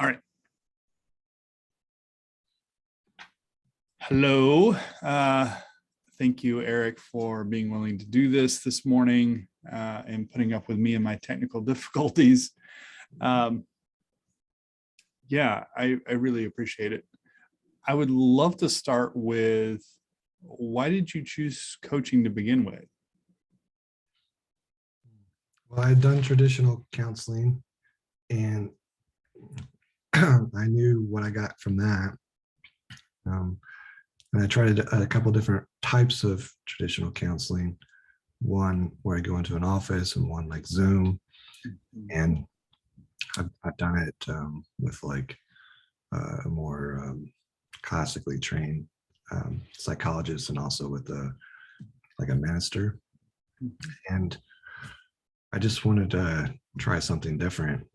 All right. Hello. Thank you, Eric, for being willing to do this morning and putting up with me and my technical difficulties. Yeah, I really appreciate it. I would love to start with, why did you choose coaching to begin with? Well, I had done traditional counseling and I knew what I got from that. And I tried a couple different types of traditional counseling, one where I go into an office and one like Zoom. And I've done it with like a more classically trained psychologist and also with like a minister. And I just wanted to try something different.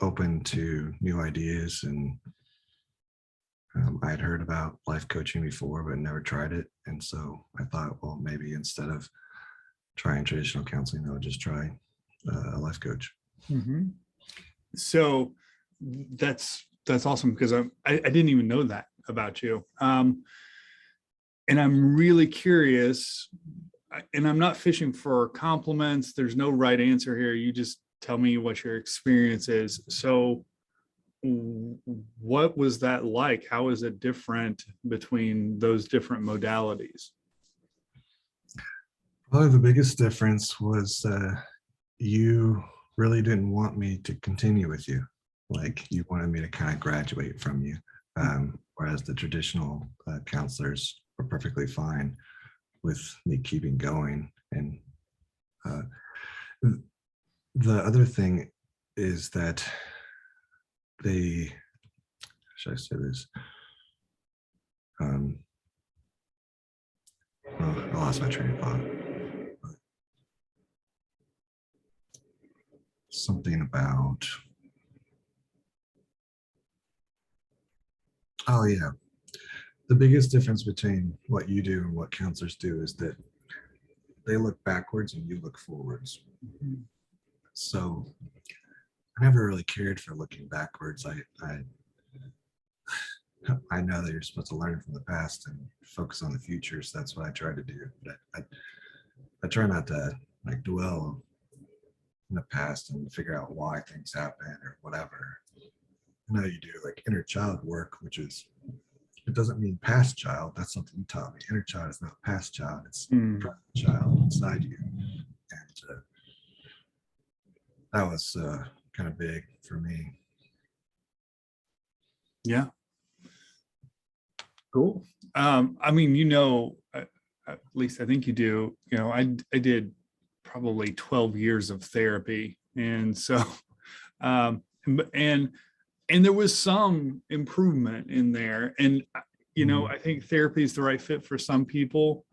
Open to new ideas, and I had heard about life coaching before but never tried it, and so I thought, well, maybe instead of trying traditional counseling, I would just try a life coach. Mm-hmm. So that's awesome, because I didn't even know that about you, and I'm really curious, and I'm not fishing for compliments. There's no right answer here. You just tell me what your experience is. So what was that like? How is it different between those different modalities? Probably the biggest difference was you really didn't want me to continue with you. Like, you wanted me to kind of graduate from you, whereas the traditional counselors were perfectly fine with me keeping going. And the other thing is that should I say this? Well, I lost my train of thought. Something about, oh yeah. The biggest difference between what you do and what counselors do is that they look backwards and you look forwards. Mm-hmm. So I never really cared for looking backwards. I know that you're supposed to learn from the past and focus on the future, so that's what I try to do. But I try not to like dwell in the past and figure out why things happen or whatever. I know you do like inner child work, which is, it doesn't mean past child. That's something you taught me. Inner child is not past child. It's present child inside you. And that was kind of big for me. Yeah. Cool. I mean, at least I think you do, I did probably 12 years of therapy. And so, and there was some improvement in there. And, I think therapy is the right fit for some people.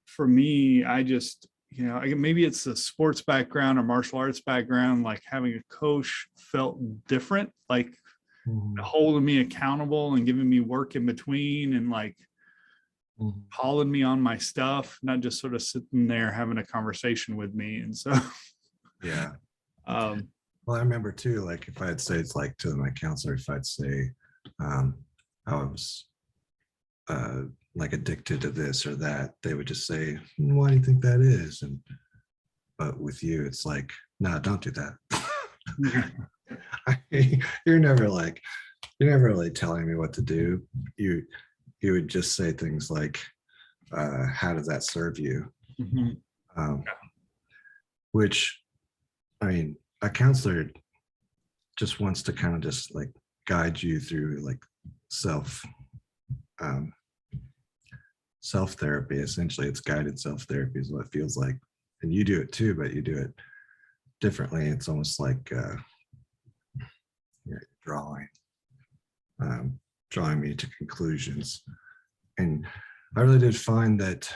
For me, I just, maybe it's the sports background or martial arts background, like having a coach felt different, like holding me accountable and giving me work in between and like calling me on my stuff, not just sort of sitting there having a conversation with me. And so, yeah. Well, I remember too, like if I'd say, it's like to my counselor, if I'd say I was like addicted to this or that, they would just say, why do you think that is? And but with you, it's like, no, don't do that. You're never really telling me what to do. You would just say things like, how does that serve you? Which, I mean, a counselor just wants to kind of just like guide you through like self-therapy. Essentially, it's guided self-therapy is what it feels like. And you do it too, but you do it differently. It's almost like you're drawing me to conclusions. And I really did find that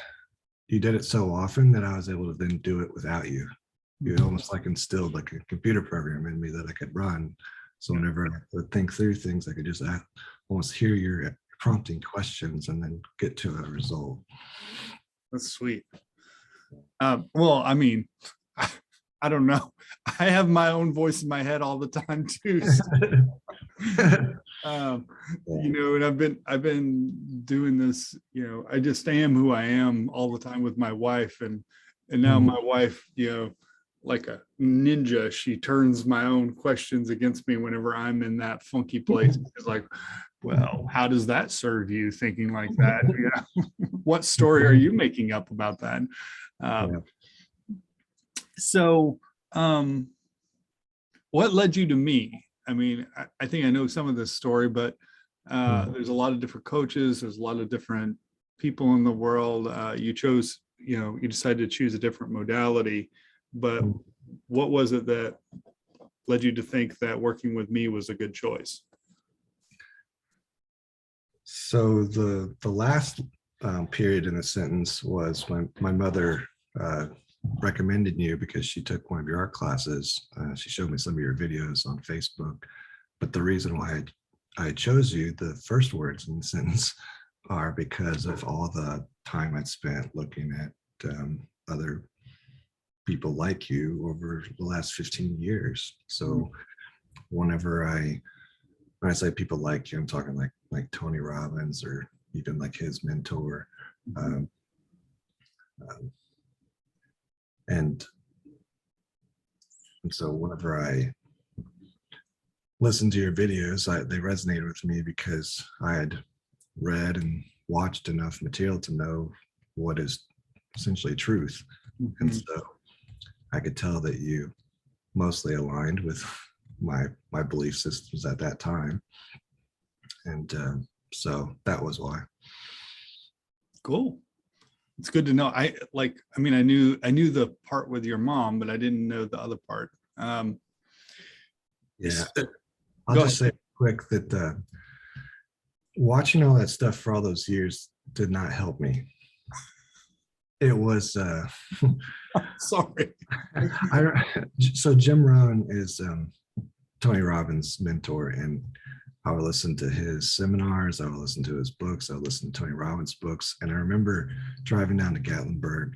you did it so often that I was able to then do it without you. You almost like instilled like a computer program in me that I could run. So whenever I would think through things, I could just almost hear your prompting questions and then get to a result. That's sweet. Well, I mean, I don't know. I have my own voice in my head all the time too. So, um, and I've been doing this, I just am who I am all the time with my wife. And now my wife, like a ninja, she turns my own questions against me whenever I'm in that funky place. It's like, well, how does that serve you thinking like that? What story are you making up about that? Um, so, what led you to me? I mean, I think I know some of this story, but there's a lot of different coaches. There's a lot of different people in the world. You decided to choose a different modality, but what was it that led you to think that working with me was a good choice? So the last period in the sentence was when my mother recommended you because she took one of your art classes. She showed me some of your videos on Facebook. But the reason why I chose you, the first words in the sentence, are because of all the time I'd spent looking at other people like you over the last 15 years. So whenever when I say people like you, I'm talking like Tony Robbins or even like his mentor. And so whenever I listened to your videos, they resonated with me because I had read and watched enough material to know what is essentially truth. And so I could tell that you mostly aligned with my belief systems at that time. And so that was why. Cool. It's good to know. I knew the part with your mom, but I didn't know the other part. Yeah. I'll just say quick that watching all that stuff for all those years did not help me. It was sorry. So Jim Rohn is Tony Robbins' mentor, and I would listen to his seminars, I would listen to his books, I would listen to Tony Robbins' books. And I remember driving down to Gatlinburg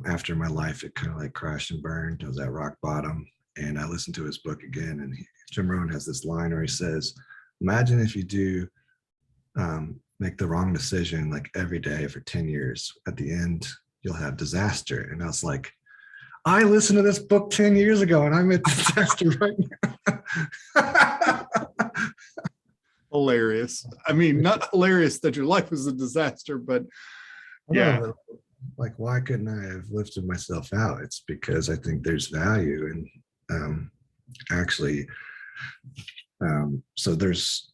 after my life, it kind of like crashed and burned. I was at rock bottom, and I listened to his book again. And Jim Rohn has this line where he says, imagine if you do make the wrong decision like every day for 10 years. At the end, you'll have disaster. And I was like, I listened to this book 10 years ago and I'm at disaster right now. Hilarious. I mean, not hilarious that your life was a disaster, but yeah. But like, why couldn't I have lifted myself out? It's because I think there's value in actually. So there's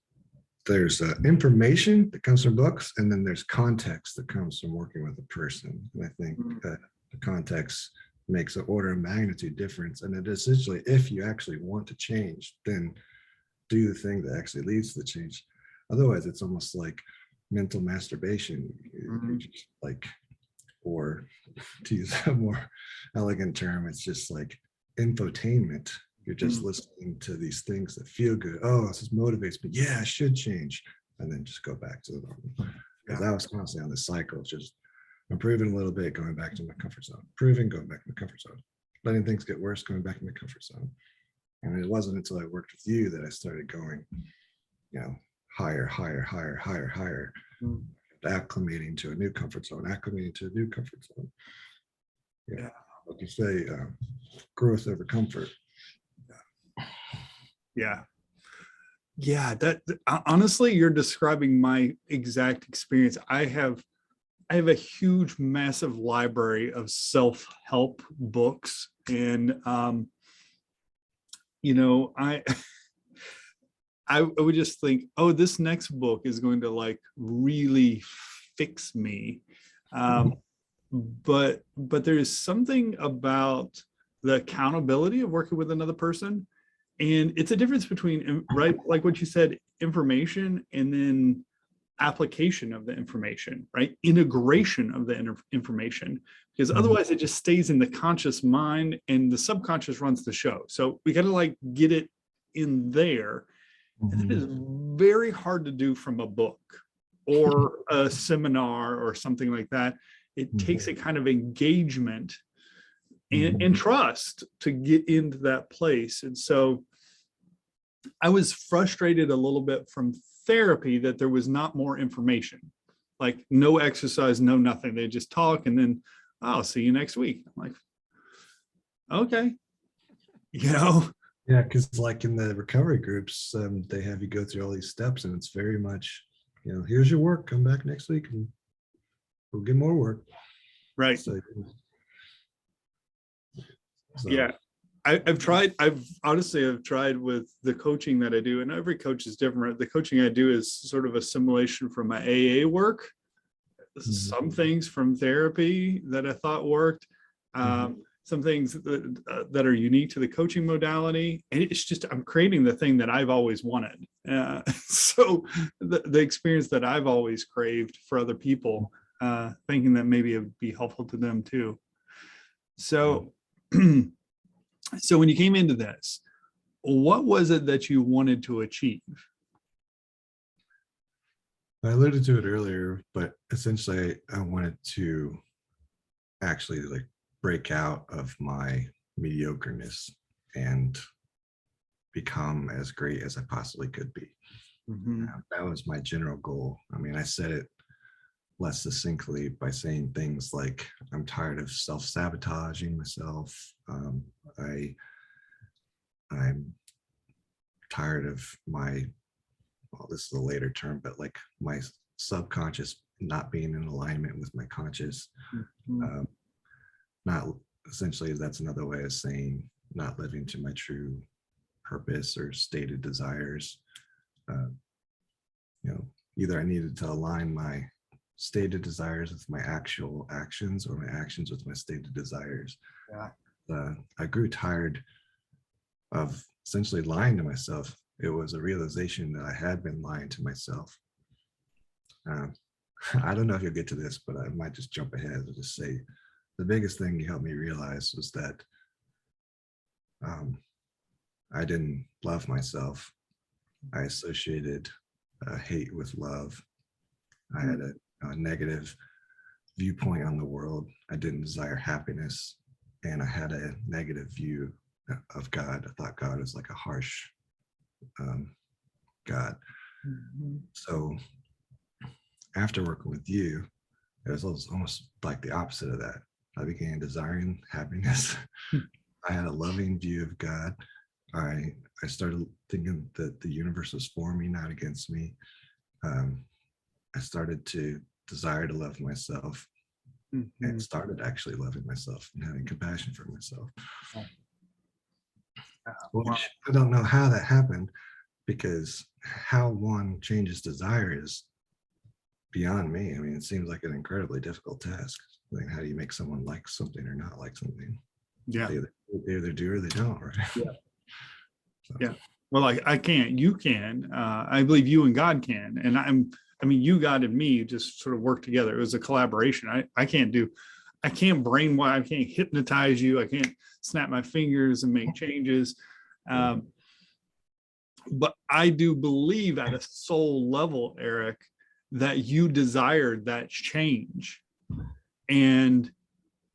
information that comes from books, and then there's context that comes from working with a person. And I think that the context makes an order of magnitude difference. And it essentially, if you actually want to change, then do the thing that actually leads to the change. Otherwise, it's almost like mental masturbation. Just like, or to use a more elegant term, it's just like infotainment. You're just listening to these things that feel good. Oh, this motivates me. Yeah, I should change. And then just go back to the normal. Because I was constantly on this cycle, just improving a little bit, going back to my comfort zone, improving, going back to my comfort zone, letting things get worse, going back to my comfort zone. And it wasn't until I worked with you that I started going, higher, acclimating to a new comfort zone, acclimating to a new comfort zone. Yeah. Like you say, growth over comfort. Yeah, that honestly, you're describing my exact experience. I have a huge, massive library of self-help books, and I would just think, oh, this next book is going to like really fix me. But there's something about the accountability of working with another person. And it's a difference between, right, like what you said, information and then application of the information, right? Integration of the information, because otherwise it just stays in the conscious mind and the subconscious runs the show. So we got to like get it in there. And it is very hard to do from a book or a seminar or something like that. it takes a kind of engagement and trust to get into that place. And so I was frustrated a little bit from therapy that there was not more information, like no exercise, no nothing. They just talk and then, oh, I'll see you next week. I'm like, okay, you know. Yeah, because like in the recovery groups, they have you go through all these steps, and it's very much, you know, here's your work, come back next week and we'll get more work. Right. So yeah. I've honestly tried with the coaching that I do, and every coach is different. The coaching I do is sort of a simulation from my AA work, some things from therapy that I thought worked, some things that are unique to the coaching modality. And it's just, I'm creating the thing that I've always wanted. So the experience that I've always craved for other people, thinking that maybe it would be helpful to them too. So, so when you came into this, what was it that you wanted to achieve? I alluded to it earlier, but essentially I wanted to actually like break out of my mediocreness and become as great as I possibly could be. That was my general goal. I mean, I said it less succinctly by saying things like, I'm tired of self-sabotaging myself. I'm tired of my, well, this is a later term, but like my subconscious not being in alignment with my conscious. Not essentially, that's another way of saying not living to my true purpose or stated desires. You know, either I needed to align my stated desires with my actual actions, or my actions with my stated desires. I grew tired of essentially lying to myself. It was a realization that I had been lying to myself. I don't know if you'll get to this, but I might just jump ahead and just say the biggest thing you helped me realize was that I didn't love myself. I associated hate with love. I had a negative viewpoint on the world. I didn't desire happiness, and I had a negative view of God. I thought God was like a harsh God. So after working with you, it was almost like the opposite of that. I began desiring happiness. I had a loving view of God. I started thinking that the universe was for me, not against me. I started to desire to love myself, and started actually loving myself and having compassion for myself. Which I don't know how that happened, because how one changes desire is beyond me. I mean, it seems like an incredibly difficult task. Like, how do you make someone like something or not like something? Yeah. They either do or they don't, right? Yeah. So. Yeah. Well, I can't, you can. I believe you and God can. And I mean, you, God, and me just sort of work together. It was a collaboration. I can't brainwash, I can't hypnotize you. I can't snap my fingers and make changes. But I do believe at a soul level, Eric, that you desired that change. And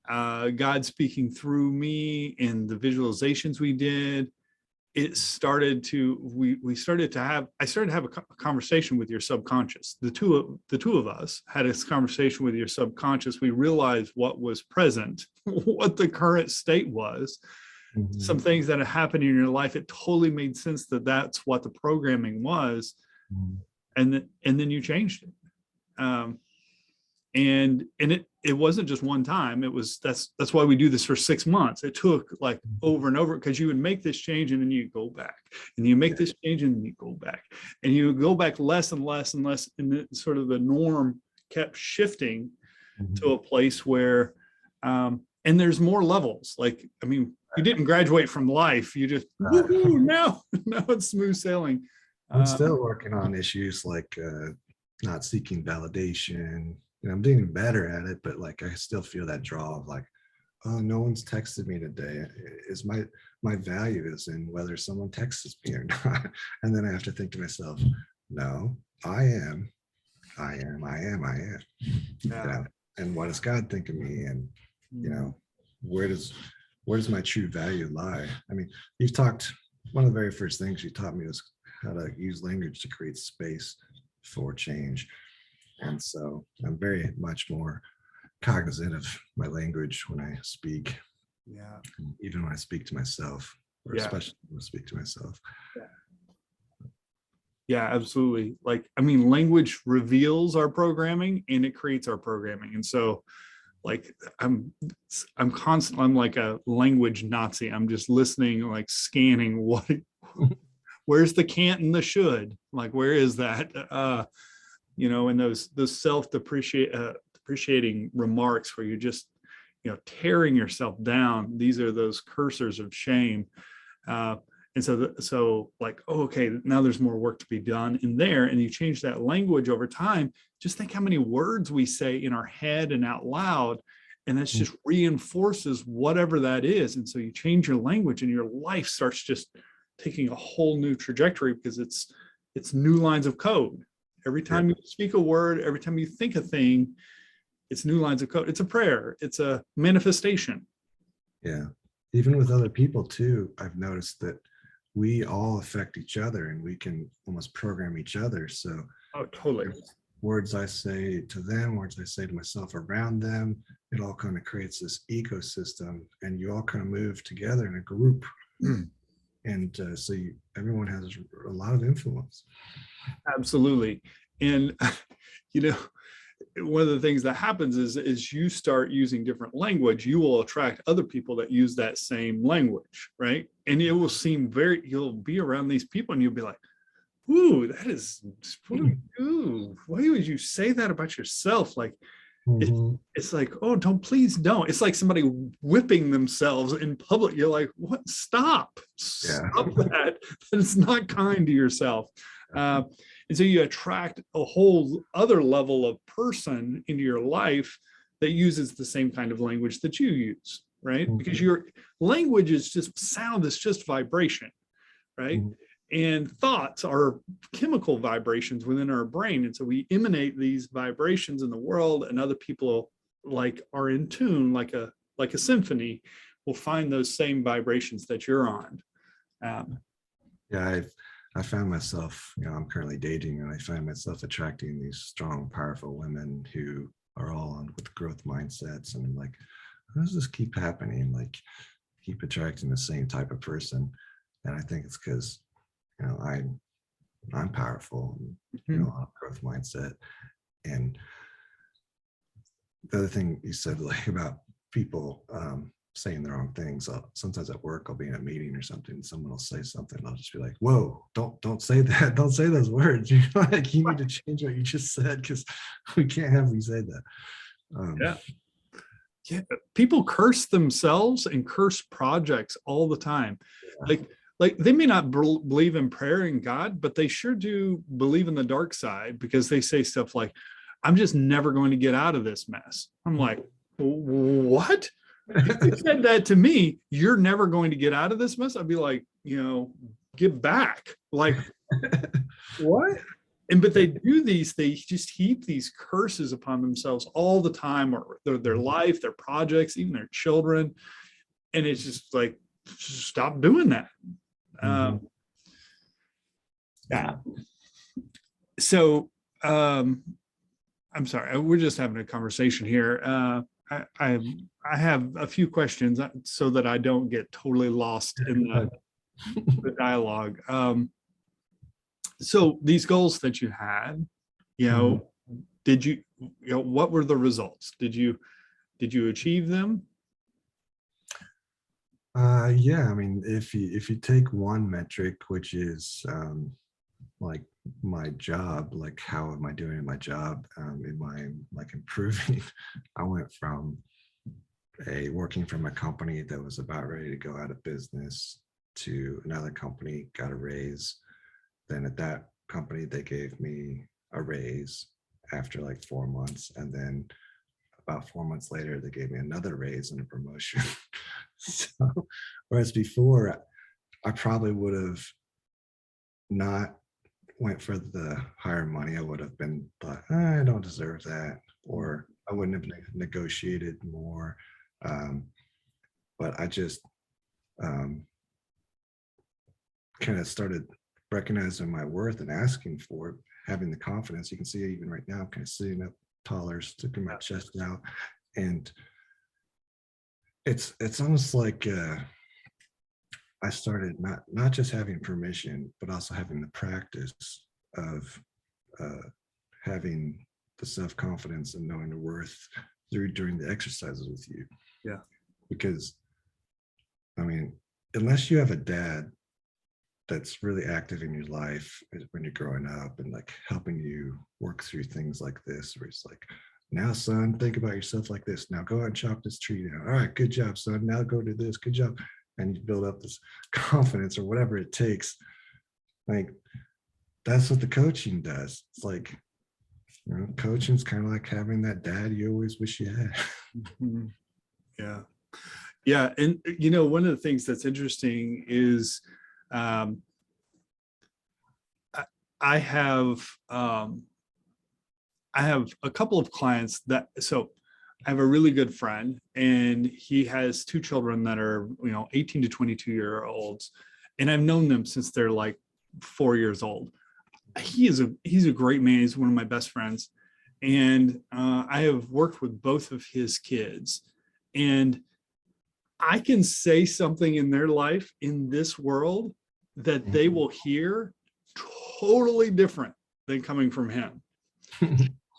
God speaking through me and the visualizations we did, it started to, I started to have a conversation with your subconscious. The two of us had this conversation with your subconscious. We realized what was present, what the current state was, some things that had happened in your life. It totally made sense that that's what the programming was. And then you changed it. And it wasn't just one time. It was, that's why we do this for 6 months. It took like over and over, because you would make this change and then you go back, and you make this change and then you go back, and you go back less and less and less. And sort of the norm kept shifting to a place where, and there's more levels. Like, I mean, you didn't graduate from life. You just, woohoo, now it's smooth sailing. I'm still working on issues like not seeking validation. And I'm doing better at it, but like I still feel that draw of like, oh, no one's texted me today. Is my value is in whether someone texts me or not. And then I have to think to myself, no, I am. You know? and what does God think of me? And, you know, where does my true value lie? I mean, you've talked, one of the very first things you taught me was how to use language to create space for change. And so I'm very much more cognizant of my language when I speak, Yeah. even when I speak to myself, or Yeah. especially when I speak to myself. Yeah, absolutely. Like, I mean, language reveals our programming and it creates our programming. And so like I'm constantly, I'm like a language Nazi. I'm just listening, like scanning what, where's the can't and the should, like, where is that? You know, and those depreciating remarks where you're just, you know, tearing yourself down. These are those cursors of shame. And so like, oh, okay, now there's more work to be done in there. And you change that language over time. Just think how many words we say in our head and out loud. And that's just reinforces whatever that is. And so you change your language and your life starts just taking a whole new trajectory because it's new lines of code. Every time you speak a word, every time you think a thing, it's new lines of code. It's a prayer. It's a manifestation. Yeah. Even with other people too, I've noticed that we all affect each other and we can almost program each other. So oh, totally. Words I say to them, words I say to myself around them, it all kind of creates this ecosystem and you all kind of move together in a group. And so everyone has a lot of influence. Absolutely. And, you know, one of the things that happens is you start using different language, you will attract other people that use that same language, right? And it will seem you'll be around these people and you'll be like, ooh, that is, ooh, why would you say that about yourself? Like, it's like, oh, please don't. It's like somebody whipping themselves in public. You're like, what? Stop that. That is not kind to yourself. And so you attract a whole other level of person into your life that uses the same kind of language that you use, right? Because your language is just sound, it's just vibration, right? And thoughts are chemical vibrations within our brain. And so we emanate these vibrations in the world, and other people like are in tune, like a symphony, will find those same vibrations that you're on. Yeah, I found myself, you know, I'm currently dating and I find myself attracting these strong, powerful women who are all on with growth mindsets. And I'm like, how does this keep happening? Like, keep attracting the same type of person. And I think it's because, you know, I'm powerful, and, you know, on growth mindset. And the other thing you said, like, about people saying the wrong things. Sometimes at work, I'll be in a meeting or something, and someone will say something, and I'll just be like, whoa, don't say that. Don't say those words. You know, like, you need to change what you just said, because we can't have you say that. Yeah, people curse themselves and curse projects all the time. Like they may not believe in prayer and God, but they sure do believe in the dark side, because they say stuff like, I'm just never going to get out of this mess. I'm like, what? If you said that to me, you're never going to get out of this mess, I'd be like, you know, get back. Like, what? And but they do these, they just heap these curses upon themselves all the time, or their life, their projects, even their children. And it's just like, stop doing that. Yeah. So I'm sorry, we're just having a conversation here. I have a few questions so that I don't get totally lost in the dialogue. So these goals that you had, you know, what were the results? Did you achieve them? Yeah, I mean, if you take one metric, which is like my job, like how am I doing in my job? Am I like improving? I went from working from a company that was about ready to go out of business to another company, got a raise. Then at that company, they gave me a raise after like 4 months. And then about 4 months later, they gave me another raise and a promotion. So, whereas before, I probably would have not went for the higher money. I would have been thought, I don't deserve that, or I wouldn't have negotiated more. But I just kind of started recognizing my worth and asking for it, having the confidence. You can see even right now, I'm kind of sitting up taller, sticking my chest out. And it's almost like I started not just having permission, but also having the practice of having the self-confidence and knowing the worth during the exercises with you. Yeah. Because, I mean, unless you have a dad that's really active in your life when you're growing up and like helping you work through things like this, where it's like, now son, think about yourself like this. Now go out and chop this tree down. All right, good job, son. Now go do this. Good job. And you build up this confidence or whatever it takes. Like, that's what the coaching does. It's like, you know, coaching's kind of like having that dad you always wish you had. Mhm. Yeah. Yeah. And, you know, one of the things that's interesting is I have a couple of clients that, so I have a really good friend and he has two children that are, you know, 18 to 22-year-olds. And I've known them since they're like 4 years old. He's a great man. He's one of my best friends. And I have worked with both of his kids. And I can say something in their life in this world that they will hear totally different than coming from him.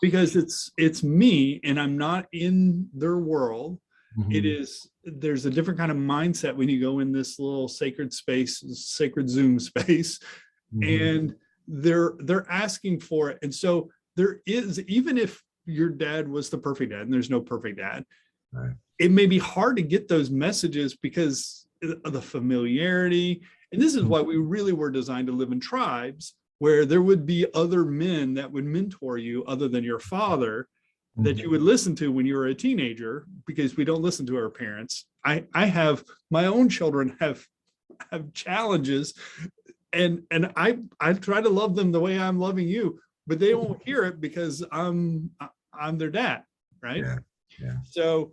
Because it's me and I'm not in their world. It is, there's a different kind of mindset when you go in this little sacred space, sacred Zoom space, and they're asking for it. And so there is, even if your dad was the perfect dad, and there's no perfect dad, Right. It may be hard to get those messages because of the familiarity. And this is why we really were designed to live in tribes, where there would be other men that would mentor you other than your father, that you would listen to when you were a teenager, because we don't listen to our parents. I have my own children have challenges, and I try to love them the way I'm loving you, but they won't hear it because I'm their dad, right? Yeah. Yeah. So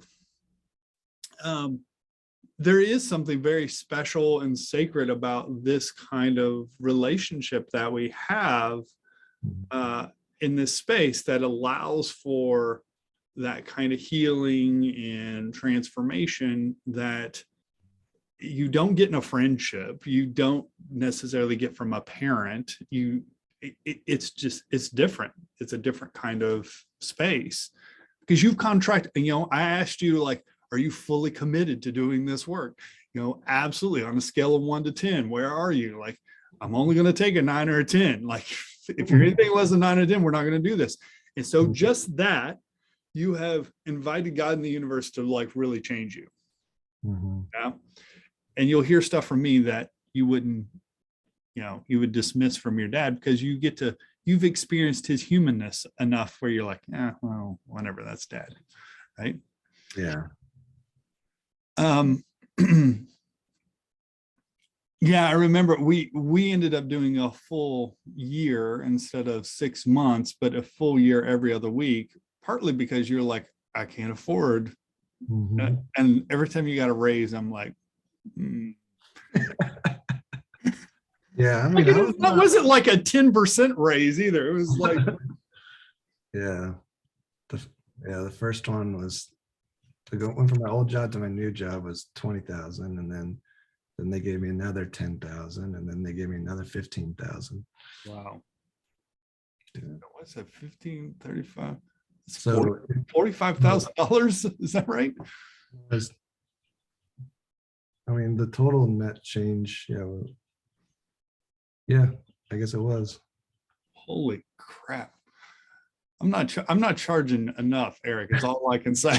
there is something very special and sacred about this kind of relationship that we have in this space that allows for that kind of healing and transformation that you don't get in a friendship. You don't necessarily get from a parent. It's different. It's a different kind of space because you've contracted. You know, I asked you, like, are you fully committed to doing this work? You know, absolutely. On a scale of 1 to 10, where are you? Like, I'm only going to take a 9 or a 10. Like, if you're anything less than 9 or 10, we're not going to do this. And so just that, you have invited God in the universe to like really change you. Yeah. And you'll hear stuff from me that you wouldn't, you know, you would dismiss from your dad, because you've experienced his humanness enough where you're like, well, whatever, that's dad. Right. Yeah. Yeah, I remember we ended up doing a full year instead of 6 months, but a full year every other week, partly because you're like, I can't afford. And every time you got a raise, I'm like, Yeah. I like, mean, that wasn't like a 10% raise either. It was like, yeah. The first one was to go from my old job to my new job was 20,000, and then they gave me another 10,000, and then they gave me another 15,000. wow. What's that? 15, 35. It's So $45,000. Is that right? I mean, the total net change, yeah, I guess it was. Holy crap. I'm not charging enough, Eric. It's all I can say.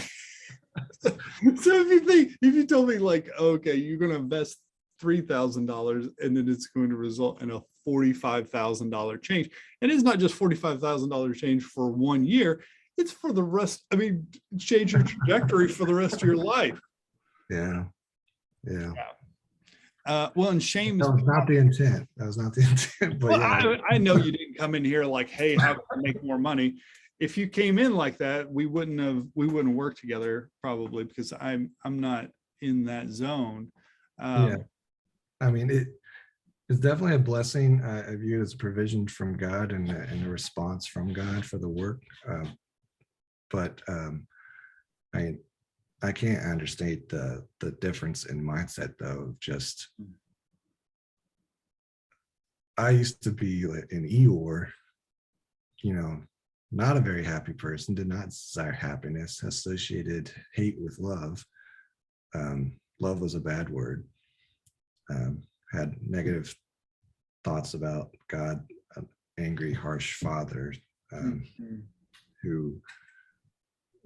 So if you told me like, okay, you're going to invest $3,000 and then it's going to result in a $45,000 change. And it's not just $45,000 change for 1 year. It's for the rest. I mean, change your trajectory for the rest of your life. Yeah. Well, and shame. That was not the intent. But well, yeah. I know you didn't come in here like, hey, how can I make more money? if you came in like that, we wouldn't work together probably, because I'm not in that zone. Yeah. I mean, it's definitely a blessing. I view it as a provision from God and a response from God for the work. But I can't understate the difference in mindset though. Just I used to be an Eeyore, not a very happy person, did not desire happiness, associated hate with love. Love was a bad word. Had negative thoughts about God, an angry, harsh father who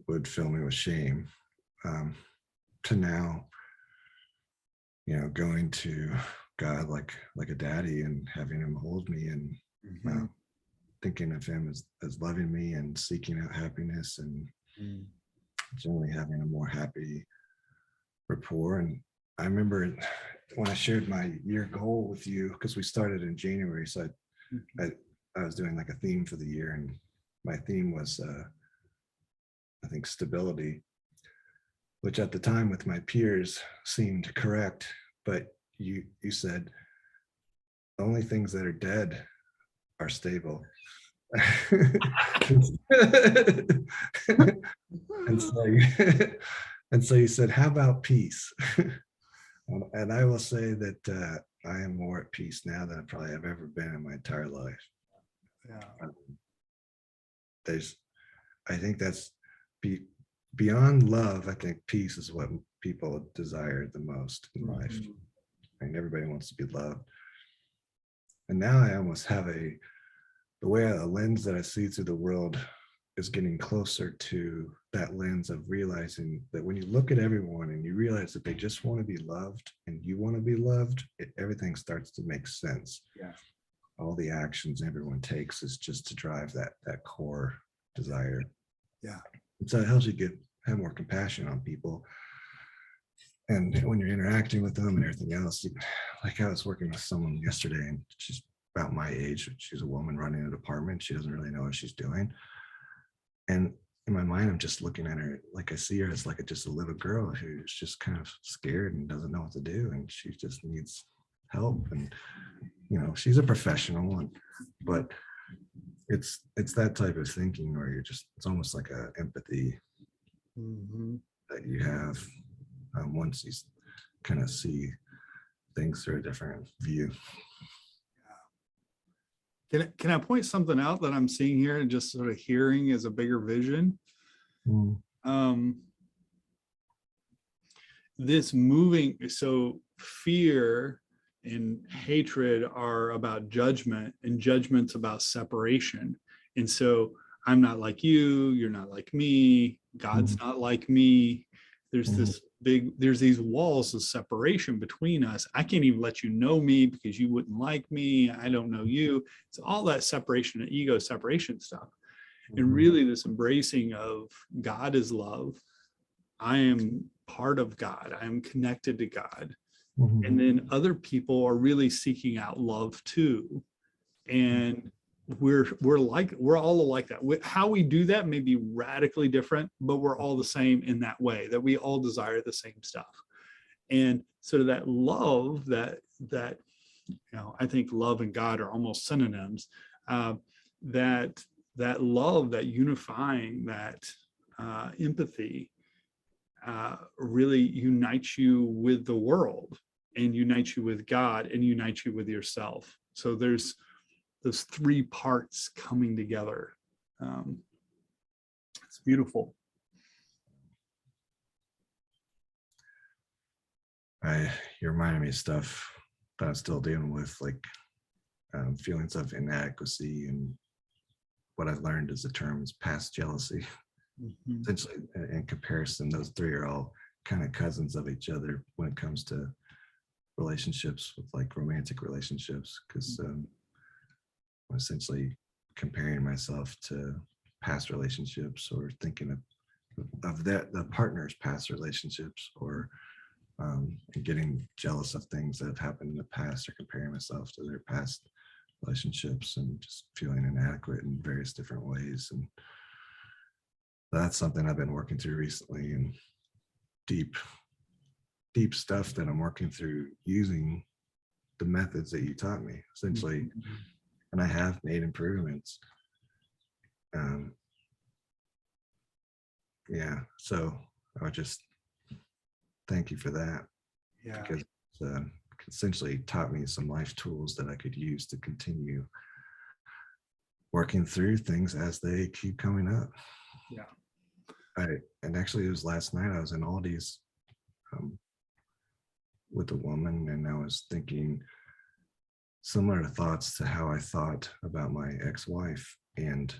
would fill me with shame. To now, going to God like a daddy and having him hold me and thinking of him as loving me and seeking out happiness and generally having a more happy rapport. And I remember when I shared my year goal with you, because we started in January, so I was doing like a theme for the year, and my theme was I think stability, which at the time with my peers seemed correct, but you said the only things that are dead are stable. and so and so you said, how about peace? And I will say that I am more at peace now than I probably have ever been in my entire life. I think that's beyond love. I think peace is what people desire the most in life. I mean, everybody wants to be loved. And now I almost have the lens that I see through the world is getting closer to that lens of realizing that when you look at everyone and you realize that they just want to be loved and you want to be loved, everything starts to make sense. Yeah. All the actions everyone takes is just to drive that core desire. Yeah. And so it helps you have more compassion on people. And when you're interacting with them and everything else, like I was working with someone yesterday, and she's about my age. She's a woman running a department. She doesn't really know what she's doing. And in my mind, I'm just looking at her like I see her as like just a little girl who's just kind of scared and doesn't know what to do. And she just needs help. And, she's a professional, but it's that type of thinking where it's almost like a empathy that you have once you kind of see things through a different view. Can I point something out that I'm seeing here and just sort of hearing as a bigger vision? This moving, so fear and hatred are about judgment, and judgment's about separation. And so I'm not like you, you're not like me, God's not like me. There's there's these walls of separation between us. I can't even let you know me because you wouldn't like me. I don't know you. It's all that separation and ego separation stuff. And really this embracing of God is love. I am part of God. I am connected to God. And then other people are really seeking out love too. And we're all like that. How we do that may be radically different, but we're all the same in that way, that we all desire the same stuff. And sort of that love that I think love and God are almost synonyms. That love, that unifying, that empathy really unites you with the world and unites you with God and unites you with yourself. So there's those three parts coming together. It's beautiful. You reminded me of stuff that I'm still dealing with, like feelings of inadequacy, and what I've learned is the term is past jealousy. Essentially, in comparison, those three are all kind of cousins of each other when it comes to relationships, with like romantic relationships, because I'm essentially comparing myself to past relationships, or thinking of the partner's past relationships, or getting jealous of things that have happened in the past, or comparing myself to their past relationships, and just feeling inadequate in various different ways. And That's something I've been working through recently, and deep, deep stuff that I'm working through using the methods that you taught me, essentially. And I have made improvements. Yeah, so I would just thank you for that, Yeah. because it essentially taught me some life tools that I could use to continue working through things as they keep coming up. Yeah. And actually it was last night, I was in Aldi's with a woman, and I was thinking similar thoughts to how I thought about my ex-wife. And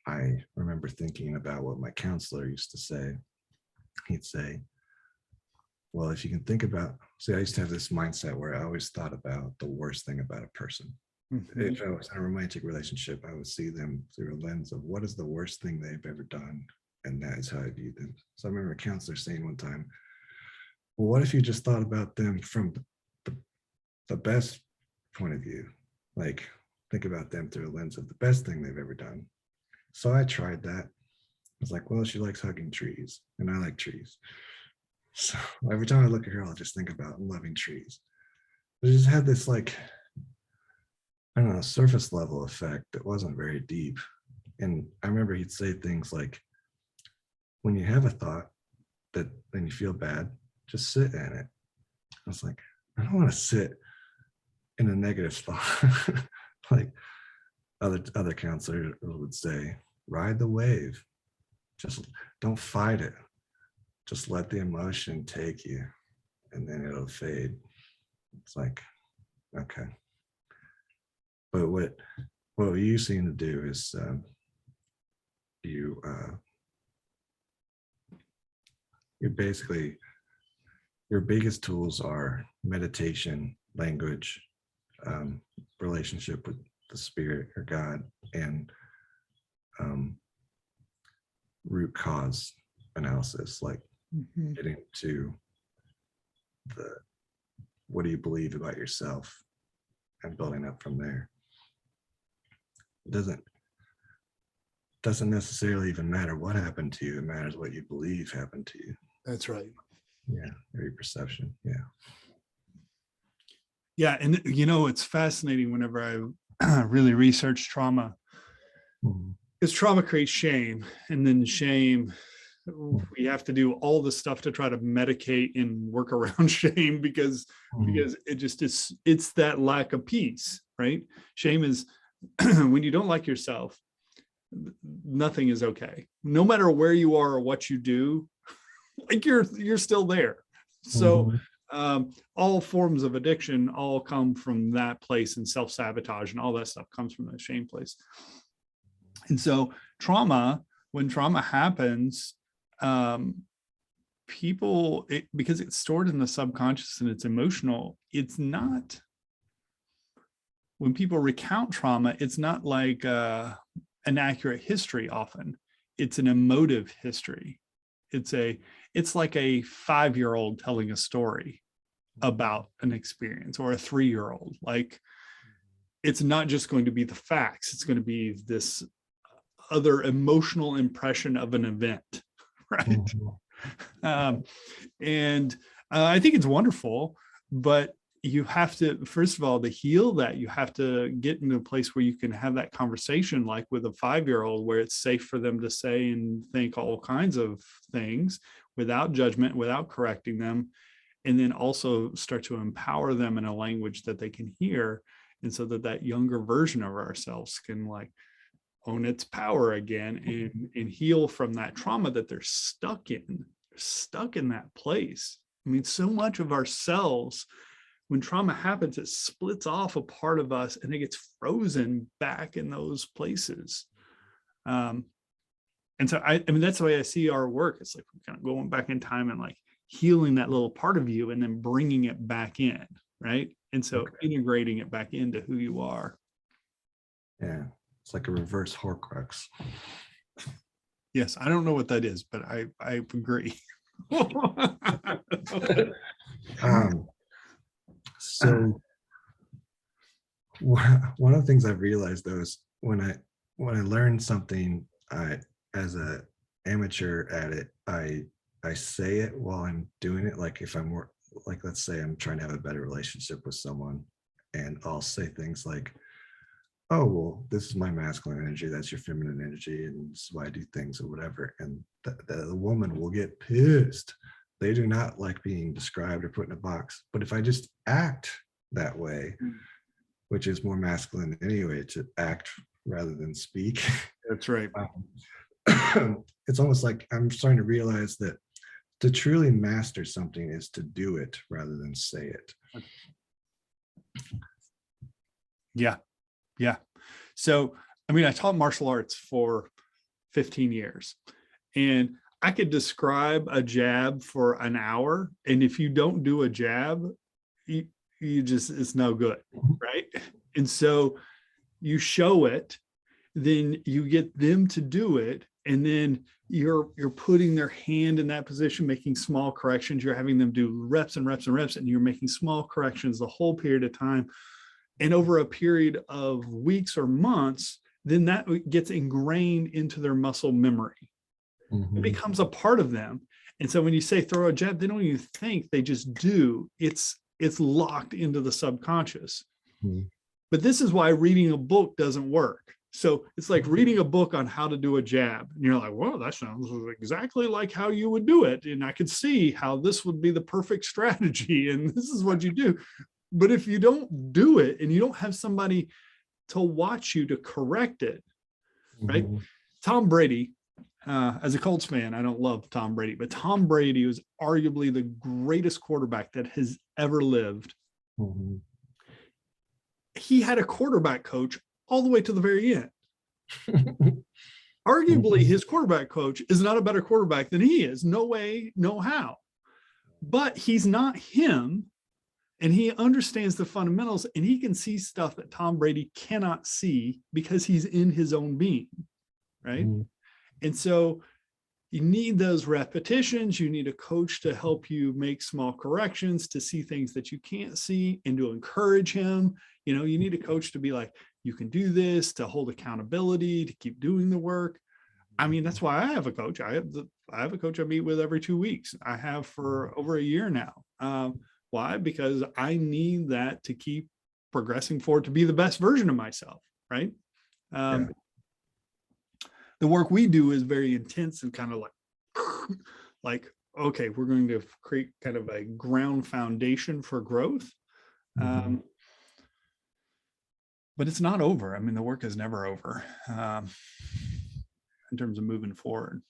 I remember thinking about what my counselor used to say. He'd say, well, if you can think about, see, I used to have this mindset where I always thought about the worst thing about a person. If I was in a romantic relationship, I would see them through a lens of what is the worst thing they've ever done. And that is how I view them. So I remember a counselor saying one time, well, what if you just thought about them from the best point of view? Like, think about them through a lens of the best thing they've ever done. So I tried that. I was like, well, she likes hugging trees, and I like trees. So every time I look at her, I'll just think about loving trees. But it just had this, like, I don't know, surface level effect that wasn't very deep. And I remember he'd say things like, when you have a thought that then you feel bad, just sit in it. I was like, I don't want to sit in a negative thought. Like other counselors would say, ride the wave. Just don't fight it. Just let the emotion take you, and then it'll fade. It's like, okay. But what you seem to do is you basically, your biggest tools are meditation, language, relationship with the spirit or God, and root cause analysis, like getting to the what do you believe about yourself and building up from there. It doesn't necessarily even matter what happened to you. It matters what you believe happened to you. That's right. Yeah, your perception. Yeah. Yeah. And, it's fascinating whenever I really research trauma, because trauma creates shame, and then shame, we have to do all this stuff to try to medicate and work around shame because it just is, it's that lack of peace, right? Shame is when you don't like yourself, nothing is okay. No matter where you are or what you do, like you're still there. So all forms of addiction all come from that place, and self-sabotage and all that stuff comes from the shame place. And so when trauma happens, people, because it's stored in the subconscious and it's emotional, it's not, when people recount trauma, it's not like an accurate history. Often it's an emotive history. It's like a 5-year-old telling a story about an experience, or a 3-year-old. Like, it's not just going to be the facts, it's going to be this other emotional impression of an event, right? And I think it's wonderful, but you have to, first of all, to heal that, you have to get into a place where you can have that conversation, like with a 5-year-old, where it's safe for them to say and think all kinds of things without judgment, without correcting them, and then also start to empower them in a language that they can hear. And so that younger version of ourselves can, like, own its power again, and heal from that trauma that they're stuck in that place. I mean, so much of ourselves, when trauma happens, it splits off a part of us and it gets frozen back in those places. And so I mean, that's the way I see our work. It's like we're kind of going back in time and, like, healing that little part of you and then bringing it back in, right? And so integrating it back into who you are. Yeah, it's like a reverse Horcrux. Yes, I don't know what that is, but I agree. So one of the things I've realized, though, is when I learn something, I as a amateur at it, I say it while I'm doing it. Like if I'm like, let's say I'm trying to have a better relationship with someone, and I'll say things like, oh, well, this is my masculine energy, that's your feminine energy, and this is why I do things or whatever. And the woman will get pissed. They do not like being described or put in a box. But if I just act that way, which is more masculine anyway, to act rather than speak, That's right. it's almost like I'm starting to realize that to truly master something is to do it rather than say it. Yeah. Yeah. So, I mean, I taught martial arts for 15 years, and I could describe a jab for an hour. And if you don't do a jab, you just, it's no good. Right. And so you show it, then you get them to do it. And then you're putting their hand in that position, making small corrections. You're having them do reps and reps and reps, and you're making small corrections the whole period of time. And over a period of weeks or months, then that gets ingrained into their muscle memory. It becomes a part of them. And so when you say throw a jab, they don't even think, they just do. It's locked into the subconscious. But this is why reading a book doesn't work. So it's like reading a book on how to do a jab. And you're like, well, that sounds exactly like how you would do it. And I could see how this would be the perfect strategy. And this is what you do. But if you don't do it and you don't have somebody to watch you to correct it, right? Tom Brady, as a Colts fan, I don't love Tom Brady, but Tom Brady was arguably the greatest quarterback that has ever lived. He had a quarterback coach all the way to the very end. Arguably, his quarterback coach is not a better quarterback than he is. No way, no how. But he's not him. And he understands the fundamentals, and he can see stuff that Tom Brady cannot see because he's in his own being, right? And so you need those repetitions. You need a coach to help you make small corrections, to see things that you can't see, and to encourage him. You know, you need a coach to be like, you can do this, to hold accountability, to keep doing the work. I mean, that's why I have a coach. I have a coach I meet with every 2 weeks. I have for over a year now. Why? Because I need that to keep progressing forward, to be the best version of myself, right? The work we do is very intense and kind of like, okay, we're going to create kind of a ground foundation for growth. But it's not over. I mean, the work is never over in terms of moving forward.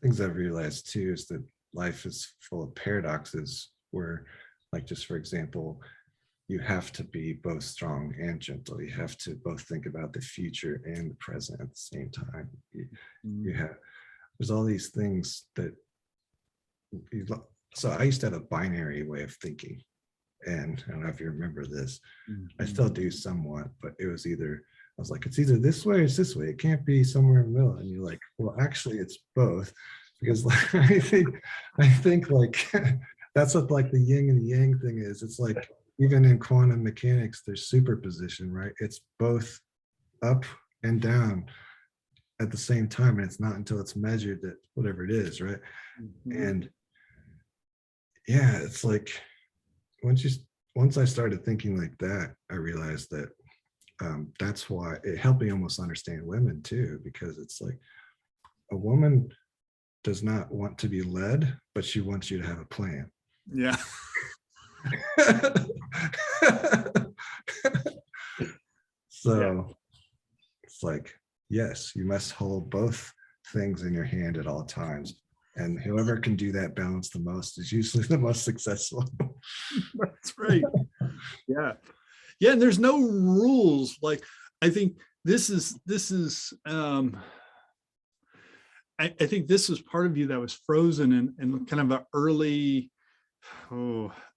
Things I've realized too is that life is full of paradoxes where, like, just for example, you have to be both strong and gentle. You have to both think about the future and the present at the same time. There's all these things that so I used to have a binary way of thinking, and I don't know if you remember this. I still do somewhat, but it was either, I was like, it's either this way or it's this way. It can't be somewhere in the middle. And you're like, well, actually it's both, because like, I think like that's what like the yin and the yang thing is. It's like, even in quantum mechanics, there's superposition, right? It's both up and down at the same time. And it's not until it's measured that whatever it is, right? And yeah, it's like, once I started thinking like that, I realized that that's why it helped me almost understand women too, because it's like a woman does not want to be led, but she wants you to have a plan. Yeah. So it's like, yes, you must hold both things in your hand at all times. And whoever can do that balance the most is usually the most successful. That's right. Yeah. Yeah. And there's no rules. Like, I think this is I think this was part of you that was frozen in kind of an early,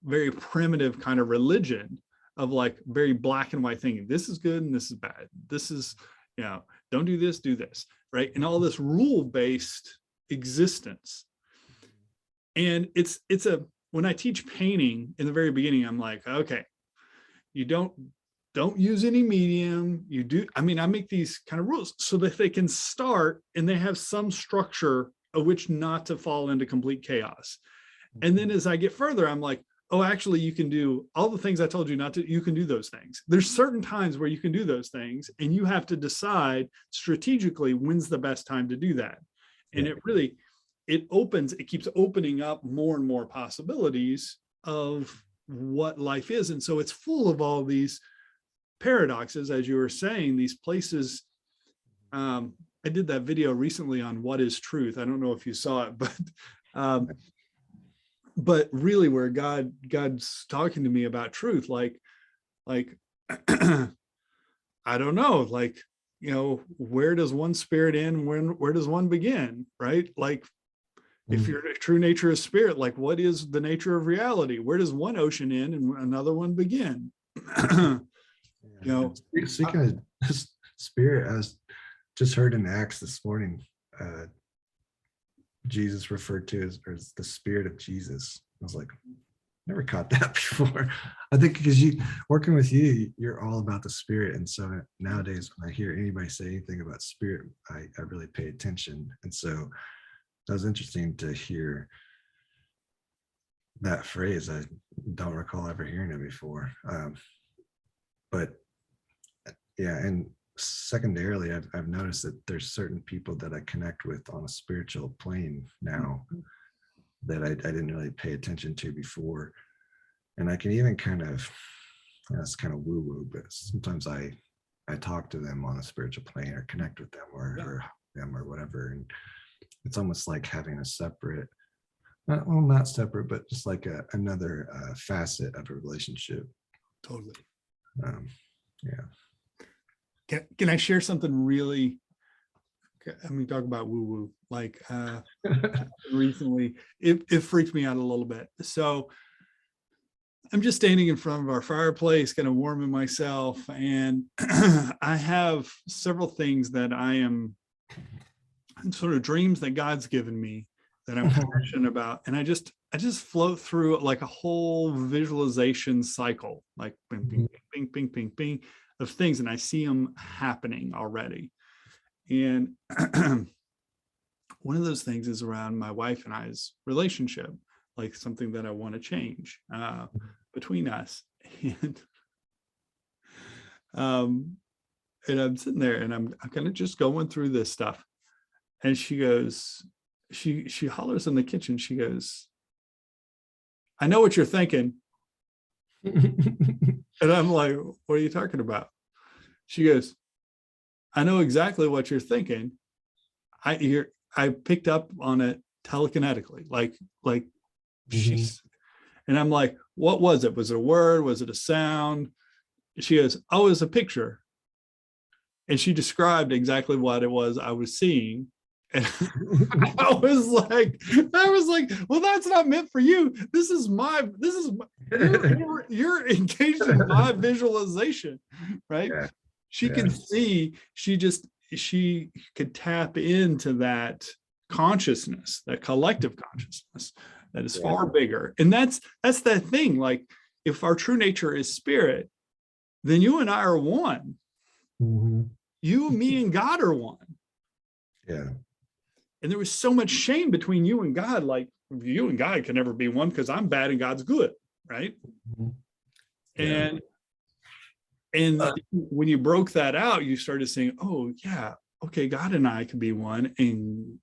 very primitive kind of religion of like very black and white thinking. This is good and this is bad. This is, don't do this, do this, right? And all this rule-based existence. And when I teach painting in the very beginning, I'm like, okay, you don't don't use any medium. You do, I mean, I make these kind of rules so that they can start and they have some structure of which not to fall into complete chaos. And then as I get further, I'm like, oh, actually, you can do all the things I told you not to, you can do those things. There's certain times where you can do those things, and you have to decide strategically when's the best time to do that. And it really, it keeps opening up more and more possibilities of what life is. And so it's full of all these paradoxes, as you were saying, these places. I did that video recently on what is truth. I don't know if you saw it, but really where God's talking to me about truth, like I don't know, like, you know, where does one spirit end? Where does one begin? Right? Like, if your true nature is spirit, like what is the nature of reality? Where does one ocean end and another one begin? You know, speaking of spirit, I was just heard in Acts this morning, Jesus referred to as the spirit of Jesus. I was like, never caught that before. I think because working with you, you're all about the spirit. And so nowadays when I hear anybody say anything about spirit, I really pay attention. And so that was interesting to hear that phrase. I don't recall ever hearing it before. But yeah, and secondarily, I've noticed that there's certain people that I connect with on a spiritual plane now that I didn't really pay attention to before. And I can even kind of, it's kind of woo-woo, but sometimes I talk to them on a spiritual plane or connect with them or them or whatever. And it's almost like having a separate, well, not separate, but just like another facet of a relationship. Totally. Yeah. Can I share something really, I mean, talk about woo-woo, like recently, it freaked me out a little bit. So I'm just standing in front of our fireplace, kind of warming myself. And I have several things that I am sort of dreams that God's given me that I'm passionate about. And I just float through like a whole visualization cycle, like bing, bing, bing, bing, bing, bing, of things. And I see them happening already. And one of those things is around my wife and I's relationship, like something that I want to change between us. And I'm sitting there and I'm kind of just going through this stuff. And she goes, she hollers in the kitchen. She goes, I know what you're thinking. And I'm like, what are you talking about? She goes, I know exactly what you're thinking. I picked up on it telekinetically, like she's, and I'm like, what was it? Was it a word? Was it a sound? She goes, oh, it was a picture. And she described exactly what it was I was seeing. And I was like, well, that's not meant for you. You're engaged in my visualization, right? Yeah. She could see, she could tap into that consciousness, that collective consciousness that is far bigger. And that's that thing. Like, if our true nature is spirit, then you and I are one. You, me, and God are one. Yeah. And there was so much shame between you and God, like you and God can never be one because I'm bad and God's good, right? Yeah. And when you broke that out, you started saying, oh yeah, okay, God and I can be one, and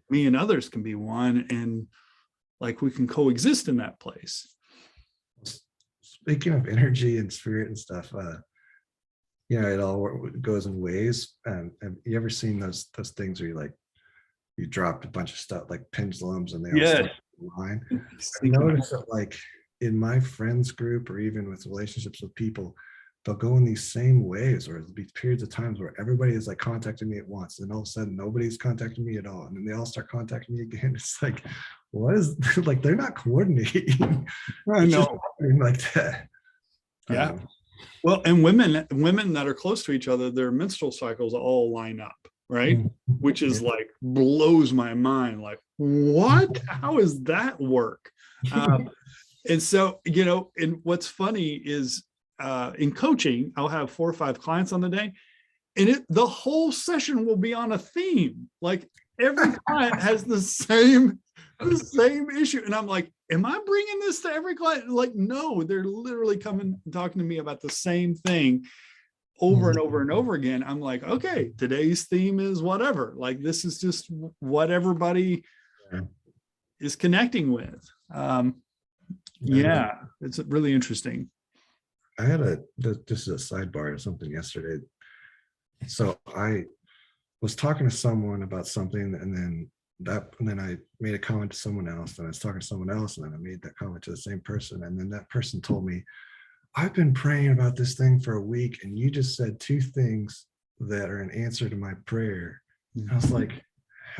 me and others can be one, and like we can coexist in that place. Speaking of energy and spirit and stuff, it all goes in waves. Have you ever seen those things where you dropped a bunch of stuff like pendulums and they all start in line? I noticed that like in my friends group or even with relationships with people, they'll go in these same waves, or there'll be periods of times where everybody is like contacting me at once, and all of a sudden nobody's contacting me at all, and then they all start contacting me again. It's like, what is like, they're not coordinating. I know, like that. Yeah. Well, and women that are close to each other, their menstrual cycles all line up, right? Which is like blows my mind. Like, what? How does that work? And so, and what's funny is in coaching, I'll have 4 or 5 clients on the day, and the whole session will be on a theme. Like every client has the same issue. And I'm like, am I bringing this to every client? Like, no, they're literally coming and talking to me about the same thing over and over and over again. I'm like, okay, today's theme is whatever. Like, this is just what everybody is connecting with. Yeah, it's really interesting. I had just a sidebar or something yesterday. So I was talking to someone about something, and then I made a comment to someone else, and I was talking to someone else, and then I made that comment to the same person, and then that person told me, I've been praying about this thing for a week, and you just said 2 things that are an answer to my prayer. And I was like,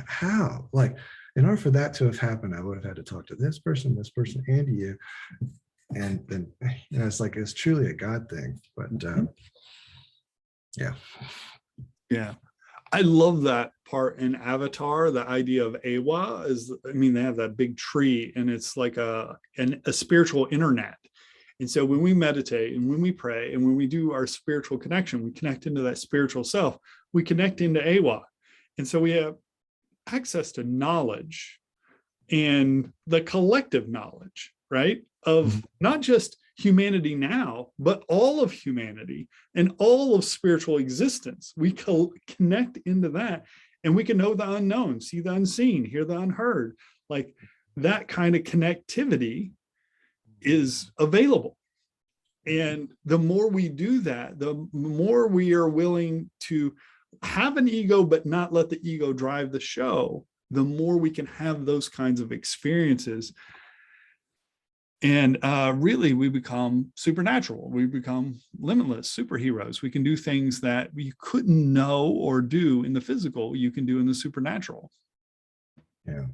how? Like, in order for that to have happened, I would have had to talk to this person, and you. And then, it's like, it's truly a God thing. But yeah, I love that part in Avatar. The idea of Awa is, I mean, they have that big tree, and it's like a spiritual internet. And so when we meditate and when we pray and when we do our spiritual connection, we connect into that spiritual self, we connect into Awa. And so we have access to knowledge, and the collective knowledge, right? Of not just humanity now, but all of humanity and all of spiritual existence. We connect into that, and we can know the unknown, see the unseen, hear the unheard. Like, that kind of connectivity is available. And the more we do that, the more we are willing to have an ego, but not let the ego drive the show, the more we can have those kinds of experiences. And really, we become supernatural. We become limitless superheroes. We can do things that we couldn't know or do in the physical, you can do in the supernatural. Yeah,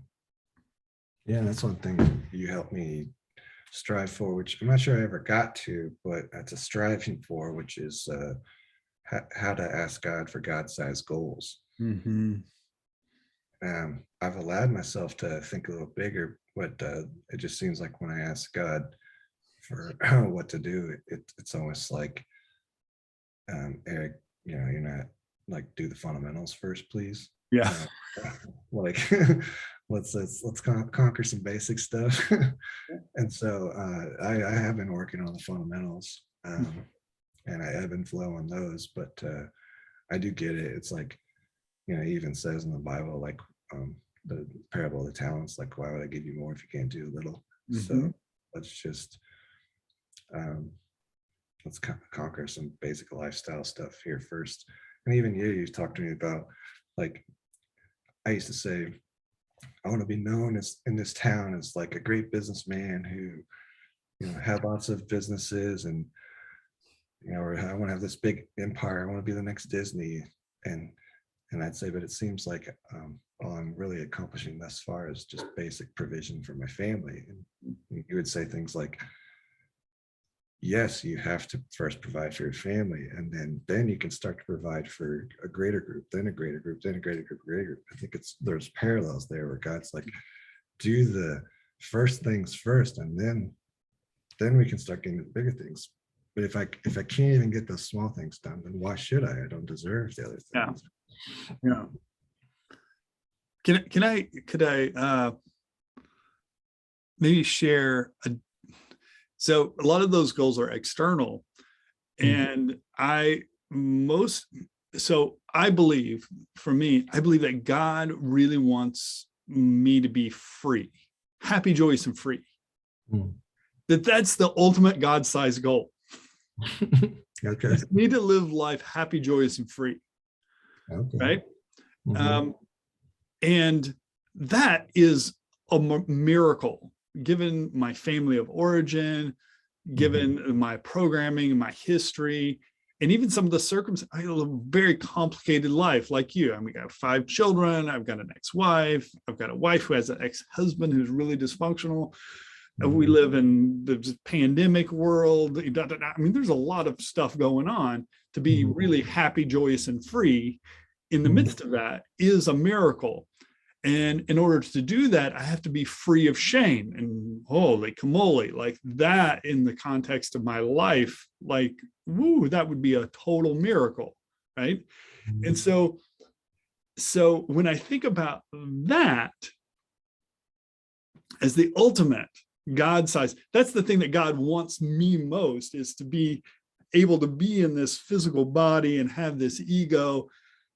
that's one thing you helped me strive for, which I'm not sure I ever got to, but that's a striving for, which is how to ask God for God-sized goals. I've allowed myself to think a little bigger, but it just seems like when I ask God for what to do, it's almost like, Eric, you're not like, do the fundamentals first, please. Yeah. Like, let's conquer some basic stuff. And so I have been working on the fundamentals, and I ebb and flow on those, but I do get it. It's like, it even says in the Bible, like, the parable of the talents, like, why would I give you more if you can't do a little? So let's just let's conquer some basic lifestyle stuff here first. And even you've talked to me about, like, I used to say, I want to be known as in this town as like a great businessman who had lots of businesses, and or I want to have this big empire, I want to be the next Disney. And I'd say, but it seems like all I'm really accomplishing thus far is just basic provision for my family. And you would say things like, yes, you have to first provide for your family, and then you can start to provide for a greater group, then a greater group, then a greater group, greater group. I think there's parallels there where God's like, do the first things first, and then we can start getting the bigger things. But if I can't even get those small things done, then why should I? I don't deserve the other things. Yeah. Could I maybe share so a lot of those goals are external, and I believe, for me, I believe that God really wants me to be free, happy, joyous, and free. That's the ultimate God-sized goal. Okay. Me to live life happy, joyous, and free. Okay. Right. And that is a miracle, given my family of origin, given my programming, my history, and even some of the circumstances. I live a very complicated life, like you. I mean, I have 5 children. I've got an ex-wife. I've got a wife who has an ex-husband who's really dysfunctional. We live in the pandemic world. I mean, there's a lot of stuff going on. To be really happy, joyous, and free in the midst of that is a miracle. And in order to do that, I have to be free of shame. And holy camole, like that in the context of my life, like, woo, that would be a total miracle. Right. And so when I think about that as the ultimate God size, that's the thing that God wants me most, is to be able to be in this physical body and have this ego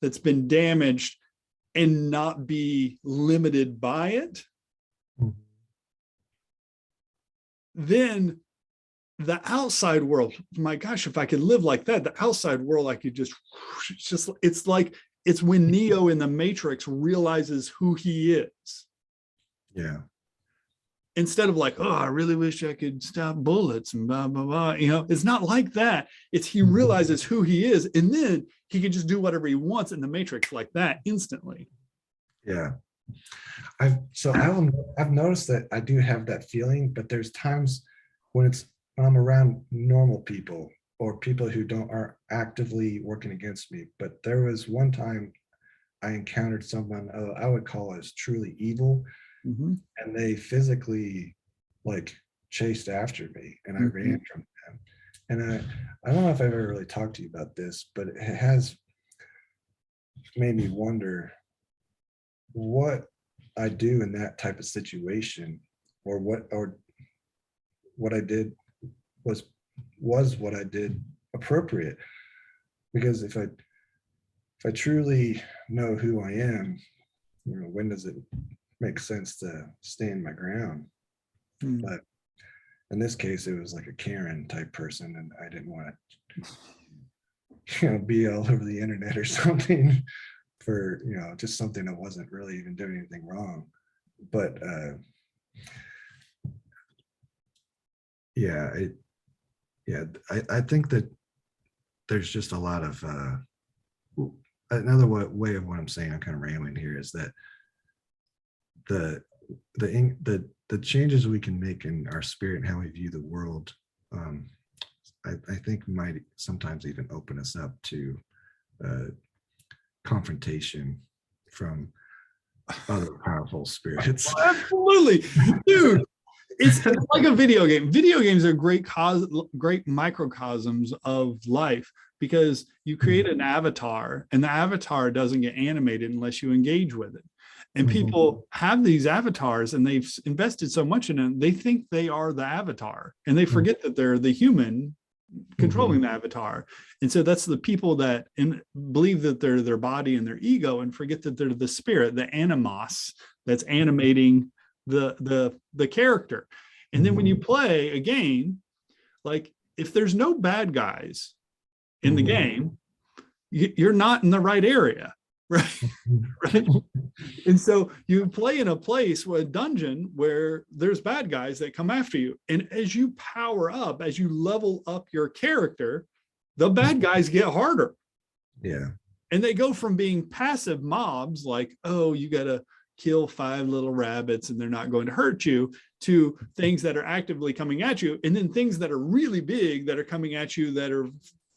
that's been damaged and not be limited by it. Then the outside world, my gosh, if I could live like that, the outside world, I could just, it's like, it's when Neo in the Matrix realizes who he is. Yeah. Instead of like, oh, I really wish I could stop bullets and blah, blah, blah. You know, it's not like that. It's he realizes who he is, and then he can just do whatever he wants in the Matrix like that instantly. Yeah. I've noticed that I do have that feeling, but there's times when I'm around normal people or people who aren't actively working against me. But there was one time I encountered someone I would call as truly evil. And they physically like chased after me, and I ran from them. And I don't know if I've ever really talked to you about this, but it has made me wonder what I do in that type of situation, or what I did was what I did appropriate. Because if I truly know who I am, you know, when does it make sense to stand my ground? But in this case, it was like a Karen type person, and I didn't want to, be all over the internet or something for, just something that wasn't really even doing anything wrong. But I think that there's just a lot of another way of what I'm saying, I'm kind of rambling here, is that the changes we can make in our spirit and how we view the world, I think might sometimes even open us up to confrontation from other powerful spirits. Absolutely, dude. It's like a video game. Video games are great microcosms of life, because you create an avatar, and the avatar doesn't get animated unless you engage with it. And people have these avatars, and they've invested so much in it, they think they are the avatar, and they forget that they're the human controlling the avatar. And so that's the people that believe that they're their body and their ego, and forget that they're the spirit, the animos that's animating the character. And then when you play a game, like if there's no bad guys in the game, you're not in the right area. Right. Right. And so you play in a place, a dungeon, where there's bad guys that come after you. And as you power up, as you level up your character, the bad guys get harder. Yeah. And they go from being passive mobs, like, oh, you got to kill 5 little rabbits and they're not going to hurt you, to things that are actively coming at you. And then things that are really big that are coming at you that are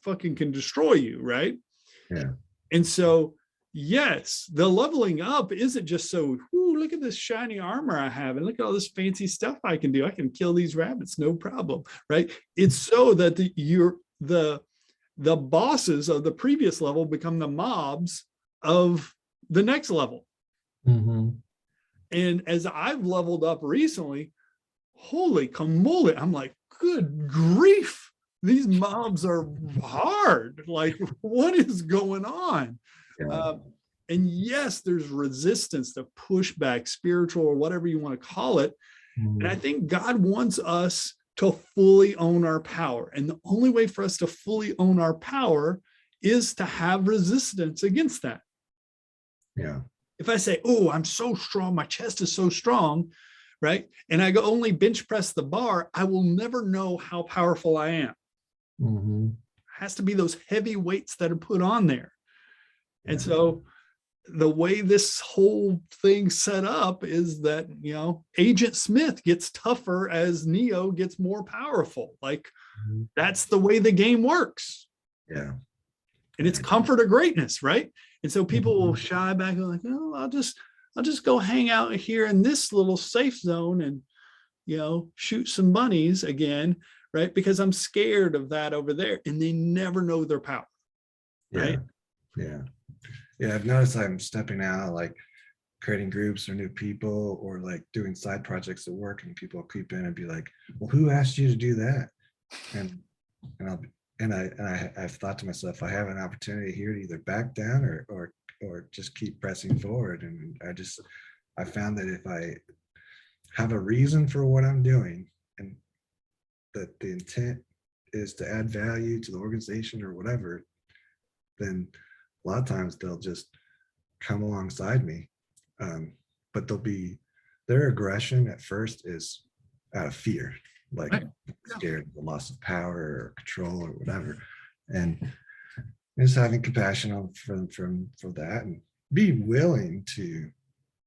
fucking can destroy you. Right. Yeah. And so, yes, the leveling up isn't just so, look at this shiny armor I have, and look at all this fancy stuff I can do. I can kill these rabbits, no problem, right? It's so that the bosses of the previous level become the mobs of the next level. And as I've leveled up recently, holy camole, I'm like, good grief, these mobs are hard. Like, what is going on? Yeah. And yes, there's resistance to pushback, spiritual, or whatever you want to call it. And I think God wants us to fully own our power. And the only way for us to fully own our power is to have resistance against that. Yeah. If I say, oh, I'm so strong, my chest is so strong, right? And I go only bench press the bar, I will never know how powerful I am. It has to be those heavy weights that are put on there. And so the way this whole thing set up is that, Agent Smith gets tougher as Neo gets more powerful. Like, that's the way the game works. Yeah. And it's comfort of greatness, right? And so people will shy back and like, oh, I'll just go hang out here in this little safe zone and, shoot some bunnies again, right? Because I'm scared of that over there. And they never know their power, right? Yeah, I've noticed I'm stepping out, like creating groups or new people, or like doing side projects at work, and people will creep in and be like, well, who asked you to do that? And I've thought to myself, I have an opportunity here to either back down or just keep pressing forward. And I found that if I have a reason for what I'm doing, and that the intent is to add value to the organization or whatever, then a lot of times they'll just come alongside me. But their aggression at first is out of fear, like scared of the loss of power or control or whatever. And just having compassion for that, and be willing to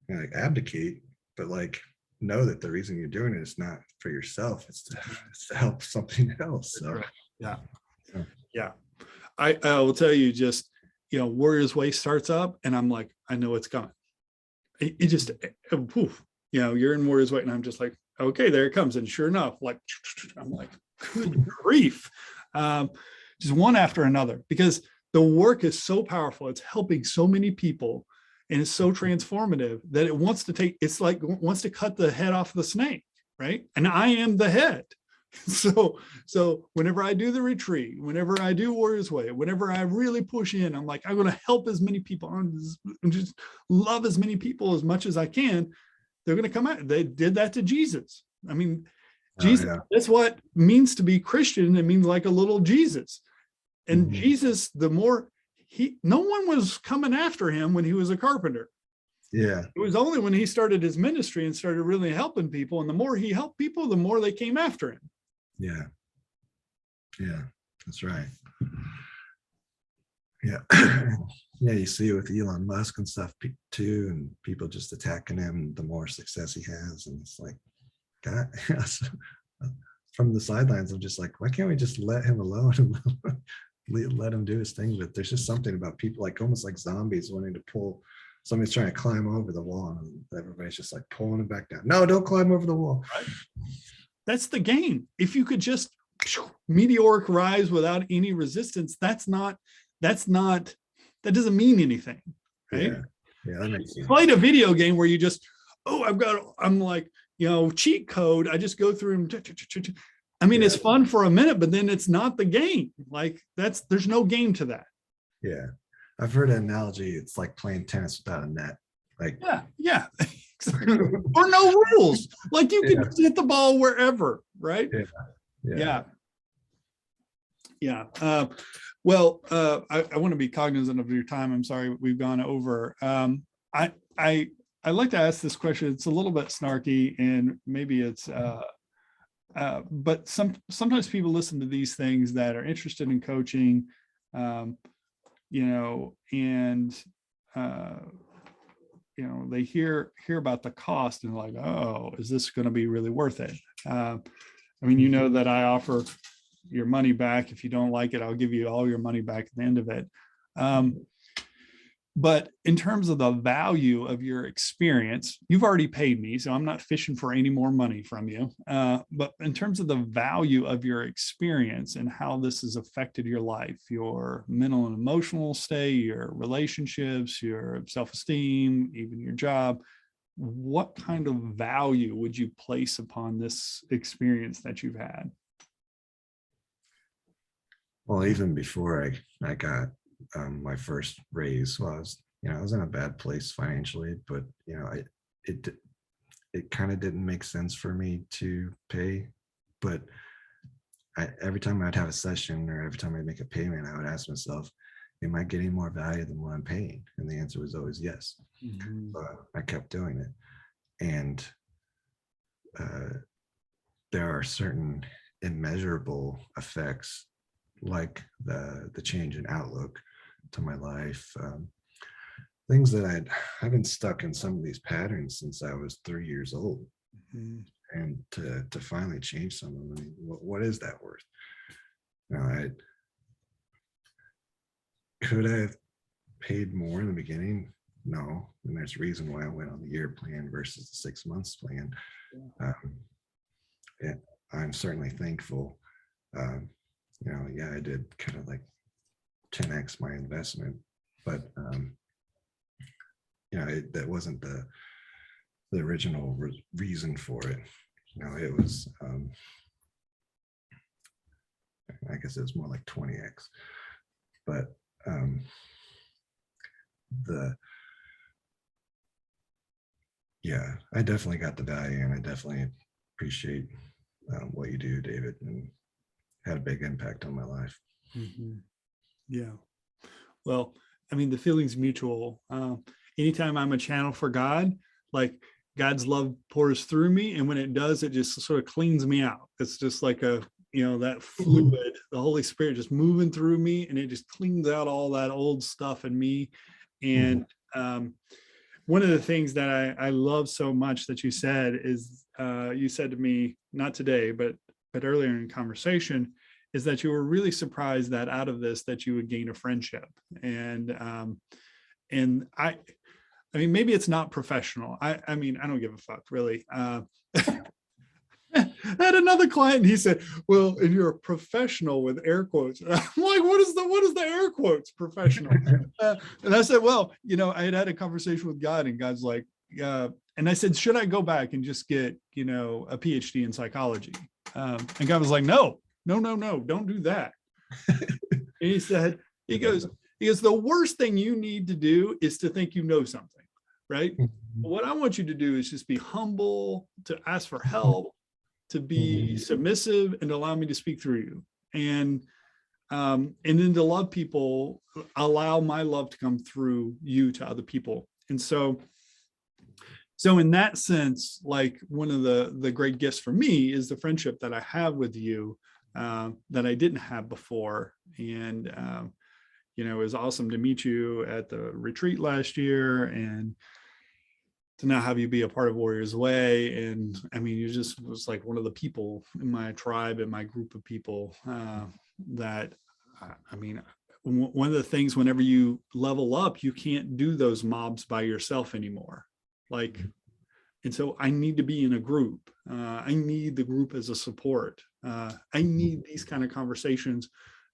like abdicate, but like know that the reason you're doing it is not for yourself, it's to help something else. So yeah. I will tell you, just Warriors Way starts up and I'm like, I know it's coming. It just poof, you're in Warriors Way and I'm just like, okay, there it comes. And sure enough, like I'm like, good grief. Just one after another, because the work is so powerful. It's helping so many people and it's so transformative that it wants to cut the head off the snake, right? And I am the head. So whenever I do the retreat, whenever I do Warriors Way, whenever I really push in, I'm like, I'm going to help as many people and just love as many people as much as I can. They're going to come out. They did that to Jesus. I mean, Jesus, that's what it means to be Christian. It means like a little Jesus. And Jesus, no one was coming after him when he was a carpenter. Yeah. It was only when he started his ministry and started really helping people. And the more he helped people, the more they came after him. Yeah, that's right. Yeah. Yeah, you see it with Elon Musk and stuff too, and people just attacking him the more success he has. And it's like, God, from the sidelines, I'm just like, why can't we just let him alone and let him do his thing? But there's just something about people, like almost like zombies wanting to pull. Somebody's trying to climb over the wall and everybody's just like pulling him back down. No, don't climb over the wall. Right. That's the game. If you could just meteoric rise without any resistance, that doesn't mean anything, right? Yeah, that makes sense. Played a video game where you just, I'm like, cheat code. I just go through and I mean, it's fun for a minute, but then it's not the game. Like there's no game to that. Yeah. I've heard an analogy. It's like playing tennis without a net. Like, yeah. Or no rules. Like you can hit the ball wherever, right? Yeah. Well, I want to be cognizant of your time. I'm sorry we've gone over. I like to ask this question. It's a little bit snarky, and maybe it's but sometimes people listen to these things that are interested in coaching, and they hear about the cost and like, oh, is this going to be really worth it? I mean, that I offer your money back. If you don't like it, I'll give you all your money back at the end of it. But in terms of the value of your experience, you've already paid me, so I'm not fishing for any more money from you. But in terms of the value of your experience and how this has affected your life, your mental and emotional state, your relationships, your self-esteem, even your job, what kind of value would you place upon this experience that you've had? Well, even before I got my first raise, I was in a bad place financially, but it kind of didn't make sense for me to pay. But every time I'd have a session or every time I'd make a payment, I would ask myself, am I getting more value than what I'm paying? And the answer was always yes. But I kept doing it. And there are certain immeasurable effects, like the change in outlook to my life, things that I've been stuck in some of these patterns since I was 3 years old. And to finally change some of them, I mean, what is that worth? I could have paid more in the beginning. no, and there's a reason why I went on the year plan versus the 6 months plan. And I'm certainly thankful. Yeah, I did kind of like 10x my investment, but that wasn't the original reason for it. It was, I guess it was more like 20x, but I definitely got the value, and I definitely appreciate what you do, David, and had a big impact on my life. Mm-hmm. Yeah. Well, I mean, the feeling's mutual. Anytime I'm a channel for God, like God's love pours through me. And when it does, it just sort of cleans me out. It's just like that fluid, the Holy Spirit just moving through me, and it just cleans out all that old stuff in me. And one of the things that I love so much that you said is, you said to me, not today, but earlier in conversation, is that you were really surprised that out of this, that you would gain a friendship. And I mean, maybe it's not professional. I mean, I don't give a fuck, really. I had another client, and he said, well, and you're a professional with air quotes. I'm like, what is the air quotes professional? And I said, well, I had a conversation with God, and God's like, and I said, should I go back and just get, a PhD in psychology? And God was like, no, don't do that. And he said, he goes, the worst thing you need to do is to think you know something, right? What I want you to do is just be humble, to ask for help, to be submissive, and allow me to speak through you. And then to love people, allow my love to come through you to other people. And so in that sense, like, one of the great gifts for me is the friendship that I have with you, that I didn't have before. And it was awesome to meet you at the retreat last year, and to now have you be a part of Warriors Way. And I mean, you just was like one of the people in my tribe, and my group of people, that, I mean, one of the things, whenever you level up, you can't do those mobs by yourself anymore. Like, and so I need to be in a group. I need the group as a support. I need these kind of conversations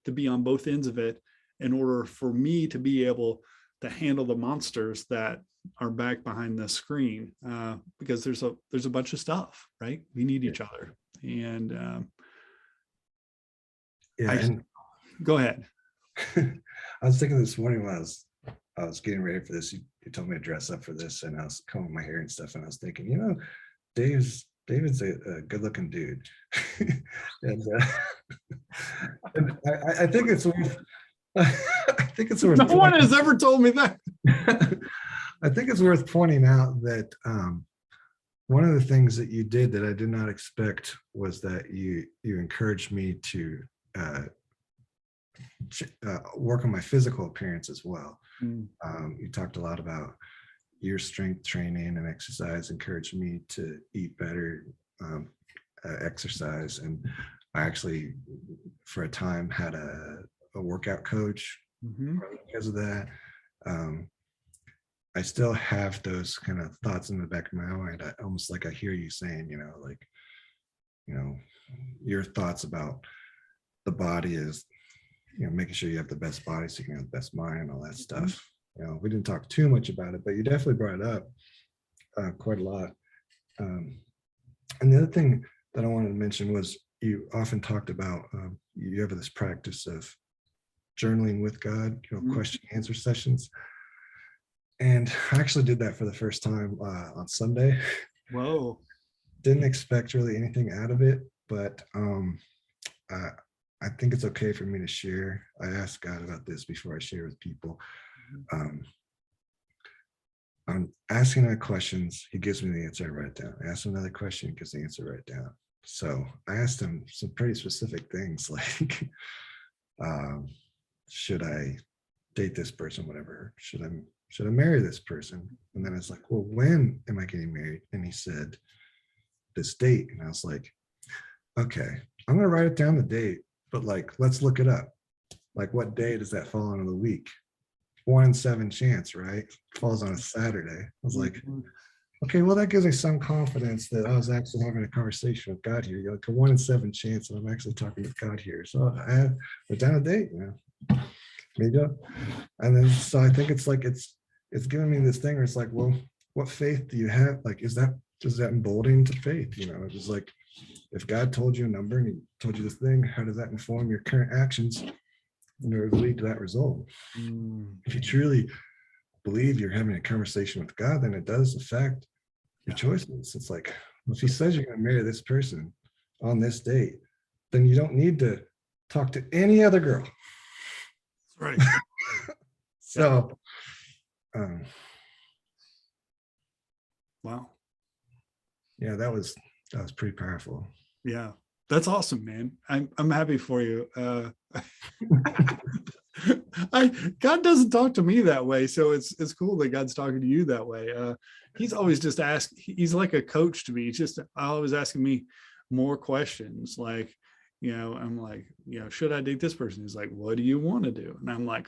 to be on both ends of it, in order for me to be able to handle the monsters that are back behind the screen, because there's a bunch of stuff, right? We need each other. And go ahead. I was thinking this morning when I was getting ready for this, you told me to dress up for this, and I was combing my hair and stuff, and I was thinking, David's a good looking dude. and I think it's worth No one has ever told me that. I think it's worth pointing out that one of the things that you did that I did not expect was that you encouraged me to work on my physical appearance as well. You talked a lot about your strength training and exercise, encouraged me to eat better, exercise. And I actually, for a time, had a workout coach because of that. I still have those kind of thoughts in the back of my mind. Almost like I hear you saying, your thoughts about the body is, making sure you have the best body so you can have the best mind and all that stuff. We didn't talk too much about it, but you definitely brought it up quite a lot. And the other thing that I wanted to mention was, you often talked about, you have this practice of journaling with God, question answer sessions. And I actually did that for the first time on Sunday. Whoa. Didn't expect really anything out of it, but I think it's okay for me to share. I asked God about this before I share with people. I'm asking him questions, he gives me the answer, I write it down. I ask him another question, he gives the answer, write it down. So I asked him some pretty specific things, like, should I date this person, whatever? Should I marry this person? And then I was like, well, when am I getting married? And he said, this date. And I was like, okay, I'm gonna write it down, the date, but like, let's look it up. Like, what day does that fall into the week? 1 in 7 chance, right? Falls on a Saturday. I was like, okay, well, that gives me some confidence that I was actually having a conversation with God here. You're like a 1 in 7 chance that I'm actually talking with God here. So we're down a date, maybe. And then so I think it's like it's giving me this thing where it's like, well, what faith do you have? Like, does that embolden to faith? It's like, if God told you a number and he told you this thing, how does that inform your current actions in order to lead to that result? If you truly believe you're having a conversation with God, then it does affect your choices. It's like, if he says you're going to marry this person on this date, then you don't need to talk to any other girl. That's right. So, wow. Yeah, that was pretty powerful. Yeah, that's awesome, man. I'm happy for you. God doesn't talk to me that way, so it's cool that God's talking to you that way. He's always just he's like a coach to me. He's just always asking me more questions. Like, I'm like, should I date this person? He's like, what do you want to do? And I'm like,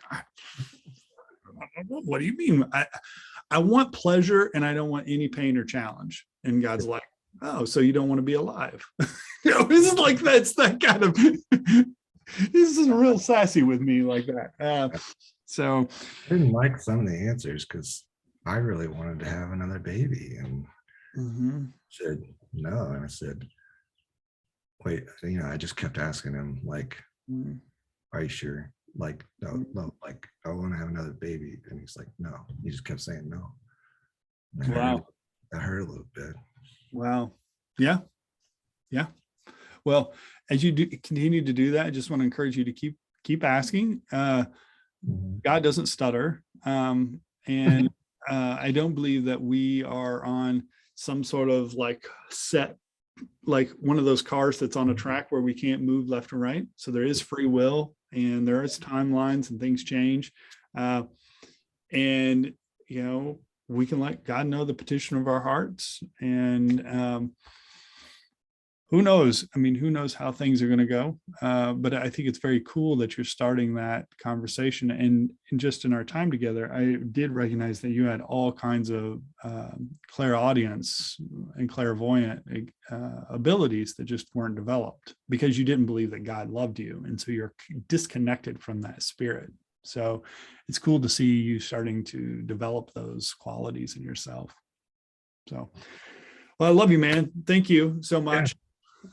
what do you mean? I want pleasure and I don't want any pain or challenge. And God's like, oh, so you don't want to be alive? It's like, that's that kind of, this is real sassy with me like that. So I didn't like some of the answers because I really wanted to have another baby and said no. And I said, wait, I just kept asking him, like, are you sure? Like, no, like, I want to have another baby. And he's like, no. He just kept saying no. And wow. That hurt a little bit. Wow. Yeah. Yeah. Well, as you continue to do that, I just want to encourage you to keep asking. God doesn't stutter. And I don't believe that we are on some sort of like set, like one of those cars that's on a track where we can't move left or right. So there is free will and there is timelines and things change. And, we can let God know the petition of our hearts. And who knows? I mean, who knows how things are going to go? But I think it's very cool that you're starting that conversation. And just in our time together, I did recognize that you had all kinds of clairaudience and clairvoyant abilities that just weren't developed because you didn't believe that God loved you. And so you're disconnected from that spirit. So it's cool to see you starting to develop those qualities in yourself. So, well, I love you, man. Thank you so much.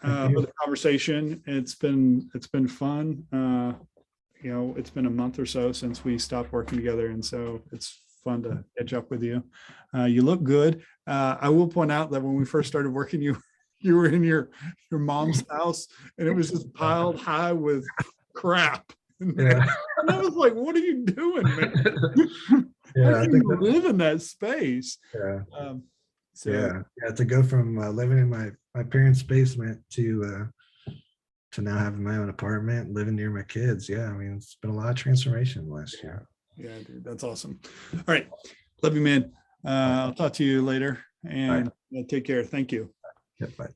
For the conversation. It's been fun. It's been a month or so since we stopped working together, and so it's fun to catch up with you. You look good. I will point out that when we first started working, you were in your mom's house, and it was just piled high with crap. And I was like, "What are you doing, man? How can you live in that space?" To go from living in my parents' basement to now having my own apartment, living near my kids. I mean, it's been a lot of transformation last year. Yeah, dude, that's awesome. All right, love you, man. I'll talk to you later, and take care. Thank you. Bye.